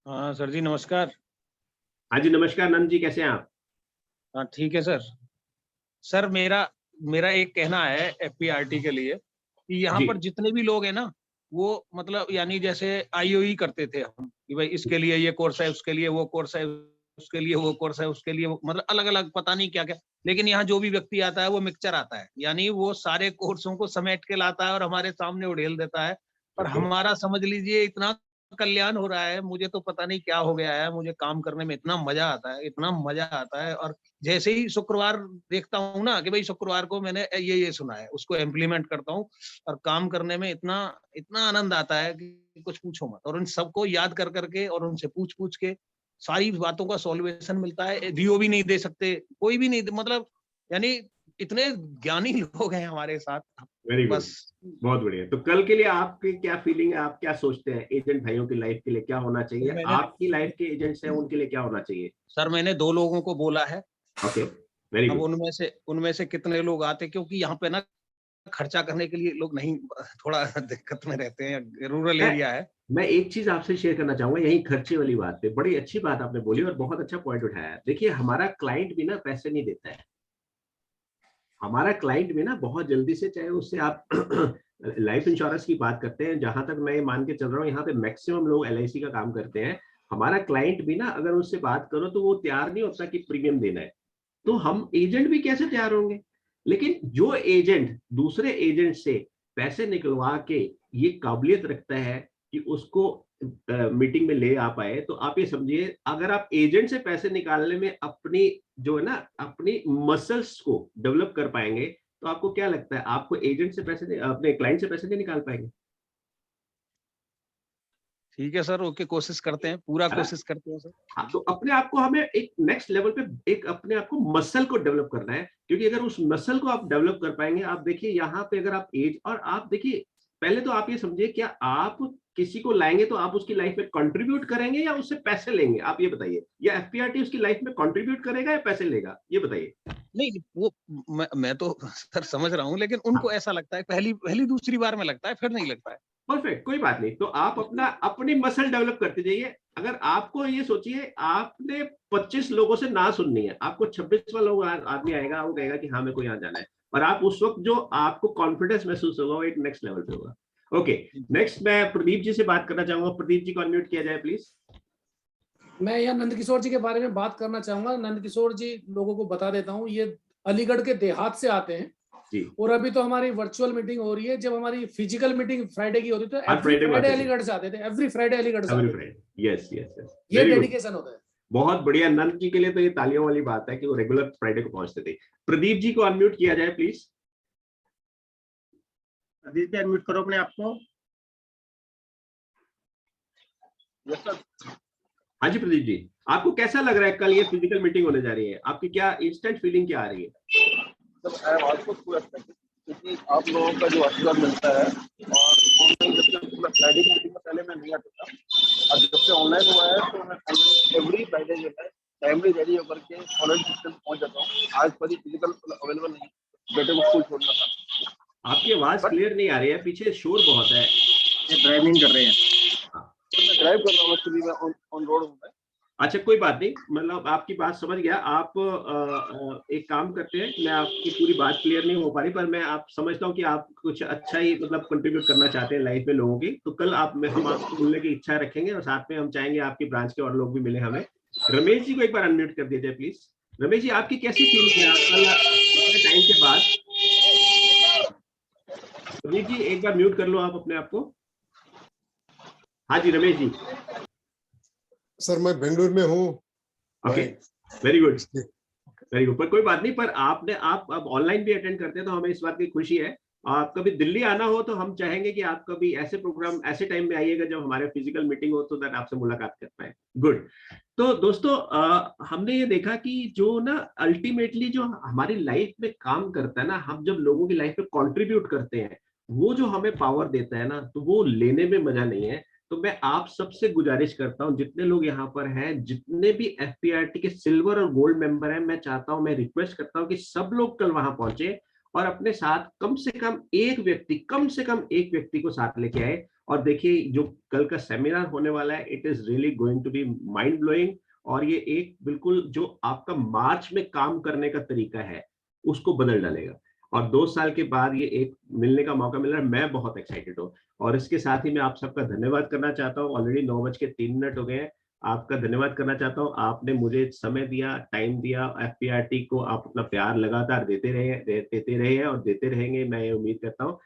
हाँ सर जी, नमस्कार। हाँ जी, नमस्कार नंद जी, कैसे हैं आप? हाँ ठीक है सर। सर, मेरा एक कहना है एफपीआरटी के लिए कि यहाँ पर जितने भी लोग हैं ना, वो मतलब यानी जैसे आईओई करते थे हम कि भाई इसके लिए ये कोर्स है, उसके लिए वो कोर्स है, उसके लिए वो कोर्स है, उसके लिए वो, मतलब अलग अलग पता नहीं क्या क्या। लेकिन यहाँ जो भी व्यक्ति आता है वो मिक्सचर आता है, यानी वो सारे कोर्सों को समेट के लाता है और हमारे सामने उड़ेल देता है। और हमारा समझ लीजिए इतना कल्याण हो रहा है, मुझे तो पता नहीं क्या हो गया है, मुझे काम करने में इतना मजा आता है, इतना मजा आता है। और जैसे ही शुक्रवार देखता हूँ ना कि भाई शुक्रवार को मैंने ये सुना है, उसको इम्प्लीमेंट करता हूँ और काम करने में इतना इतना आनंद आता है कि कुछ पूछो मत। और उन सबको याद कर करके और उनसे पूछ पूछ के सारी बातों का सॉल्यूशन मिलता है। डीओ भी नहीं दे सकते, कोई भी नहीं, मतलब यानी इतने ज्ञानी लोग हैं हमारे साथ। वेरी गुड, बस बहुत बढ़िया। तो कल के लिए आपकी क्या फीलिंग है, आप क्या सोचते हैं एजेंट भाइयों की लाइफ के लिए क्या होना चाहिए, आपकी लाइफ के एजेंट्स हैं उनके लिए क्या होना चाहिए? सर, मैंने 2 लोगों को बोला है। ओके, वेरी अब गुड। उनमें से कितने लोग आते, क्योंकि यहाँ पे ना खर्चा करने के लिए लोग नहीं, थोड़ा दिक्कत में रहते हैं, रूरल एरिया है। मैं एक चीज आपसे शेयर करना चाहूंगा, यही खर्चे वाली बात पे, बड़ी अच्छी बात आपने बोली और बहुत अच्छा पॉइंट उठाया। देखिए, हमारा क्लाइंट भी ना पैसे नहीं देता है। हमारा क्लाइंट भी ना बहुत जल्दी से, चाहे उससे आप लाइफ इंश्योरेंस की बात करते हैं, जहां तक मैं मान के चल रहा हूँ यहाँ पे मैक्सिमम लोग एलआईसी का काम करते हैं। हमारा क्लाइंट भी ना, अगर उससे बात करो तो वो तैयार नहीं होता कि प्रीमियम देना है, तो हम एजेंट भी कैसे तैयार होंगे? लेकिन जो एजेंट दूसरे एजेंट से पैसे निकलवा के ये काबिलियत रखता है कि उसको मीटिंग में ले आ पाए, तो आप ये समझिए, अगर आप एजेंट से पैसे निकालने में अपनी जो है ना, अपनी मसल्स को डेवलप कर पाएंगे, तो आपको क्या लगता है आपको एजेंट से पैसे, अपने क्लाइंट से पैसे नहीं निकाल पाएंगे? ठीक है सर, ओके, कोशिश करते हैं, पूरा कोशिश करते हैं सर। हाँ, तो अपने आप को हमें एक नेक्स्ट लेवल पे, एक अपने आप को मसल को डेवलप करना है, क्योंकि अगर उस मसल को आप डेवलप कर पाएंगे, आप देखिए यहाँ पे अगर आप एज, और आप देखिए पहले तो आप ये समझिए, क्या आप किसी को लाएंगे तो आप उसकी लाइफ में कंट्रीब्यूट करेंगे या उससे पैसे लेंगे? आप ये बताइए, या एफपीआरटी उसकी लाइफ में कंट्रीब्यूट करेगा या पैसे लेगा? ये बताइए। नहीं, वो मैं तो सर समझ रहा हूँ, लेकिन उनको ऐसा लगता है, पहली दूसरी बार में लगता है, फिर नहीं लगता है। परफेक्ट, कोई बात नहीं। तो आप अपनी मसल डेवलप करते जाइए। अगर आपको ये सोचिए, आपने 25 लोगों से ना सुननी है, आपको 26वां लोग आदमी आएगा, वो कहेगा कि हाँ मेरे को यहाँ जाना है, और आप उस वक्त जो आपको कॉन्फिडेंस महसूस होगा वो एक नेक्स्ट लेवल पे होगा। ओके, नेक्स्ट मैं प्रदीप जी से बात करना चाहूंगा। प्रदीप जी को अनम्यूट किया जाए प्लीज। मैं यहाँ नंदकिशोर जी के बारे में बात करना चाहूंगा। नंदकिशोर जी, लोगों को बता देता हूँ, ये अलीगढ़ के देहात से आते हैं जी। और अभी तो हमारी वर्चुअल मीटिंग हो रही है। जब हमारी फिजिकल मीटिंग फ्राइडे की होती है तो एवरी फ्राइडे अलीगढ़ से आते थे, एवरी फ्राइडे अलीगढ़ से आते थे। यस यस यस, ये डेडिकेशन होता है। बहुत बढ़िया। नंद जी के लिए तो ये तालियों वाली बात है कि वो रेगुलर फ्राइडे को पहुंचते थे। प्रदीप जी को अनम्यूट किया जाए प्लीज। प्रदीप जी, अनम्यूट करो अपने आप को। हाँ जी प्रदीप जी, आपको कैसा लग रहा है कल ये फिजिकल मीटिंग होने जा रही है? आपकी क्या इंस्टेंट फीलिंग क्या आ रही है? क्योंकि आप लोगों का जो आशीर्वाद मिलता है, और ऑनलाइन जब से फ्राइडे की मीटिंग में पहले मैं नहीं आता था, और जब से ऑनलाइन हुआ है तो मैं ऑनलाइन एवरी फ्राइडे जो है टाइमली रेडी होकर के ऑनलाइन सिस्टम पहुंच जाता हूँ। आज पर फिजिकल अवेलेबल नहीं, बेटे को स्कूल छोड़ना था। आपकी आवाज क्लियर नहीं आ रही है, पीछे शोर बहुत है। ड्राइविंग कर रहे हैं। तो मैं ड्राइव कर रहा हूँ एक्चुअली, मैं ऑन रोड हूँ मैं। अच्छा कोई बात नहीं, मतलब आपकी बात समझ गया। आप एक काम करते हैं, मैं आपकी पूरी बात क्लियर नहीं हो पा रही, पर मैं आप समझता हूँ कि आप कुछ अच्छा ही मतलब कंट्रीब्यूट करना चाहते हैं लाइफ में लोगों की। तो कल हम आपको मिलने की इच्छा रखेंगे और साथ में हम चाहेंगे आपकी ब्रांच के और लोग भी मिले हमें। रमेश जी को एक बार अनम्यूट कर दीजिए प्लीज। रमेश जी, आपकी कैसी फीलिंग है कल इतने टाइम के बाद? रमेश जी एक बार म्यूट कर लो आप अपने आप को। हाँ जी रमेश जी। सर मैं बेंगलुरु में हूँ। Okay, very good very good. पर कोई बात नहीं, पर आप अब ऑनलाइन भी अटेंड करते हैं तो हमें इस बात की खुशी है। आप कभी दिल्ली आना हो तो हम चाहेंगे कि आप कभी ऐसे प्रोग्राम ऐसे टाइम में आइएगा जब हमारे फिजिकल मीटिंग हो, तो दैट आपसे मुलाकात कर पाए। गुड। तो दोस्तों हमने ये देखा कि जो ना अल्टीमेटली जो हमारी लाइफ में काम करता है ना, हम जब लोगों की लाइफ में कंट्रीब्यूट करते हैं, वो जो हमें पावर देता है ना, तो वो लेने में मजा नहीं है। तो मैं आप सबसे गुजारिश करता हूं, जितने लोग यहाँ पर हैं, जितने भी एफपीआरटी के सिल्वर और गोल्ड मेंबर हैं, मैं चाहता हूं, मैं रिक्वेस्ट करता हूं कि सब लोग कल वहां पहुंचे और अपने साथ कम से कम एक व्यक्ति को साथ लेके आए। और देखिए जो कल का सेमिनार होने वाला है, it is really going to be mind blowing. और ये एक बिल्कुल जो आपका मार्च में काम करने का तरीका है उसको बदल डालेगा। और 2 साल के बाद ये एक मिलने का मौका मिल रहा है, मैं बहुत एक्साइटेड हूँ। और इसके साथ ही मैं आप सबका धन्यवाद करना चाहता हूँ। ऑलरेडी 9:03 हो गए हैं। आपका धन्यवाद करना चाहता हूँ, आपने मुझे समय दिया, टाइम दिया। एफपीआरटी को आप अपना प्यार लगातार देते रहे और देते रहेंगे। मैं ये उम्मीद करता हूँ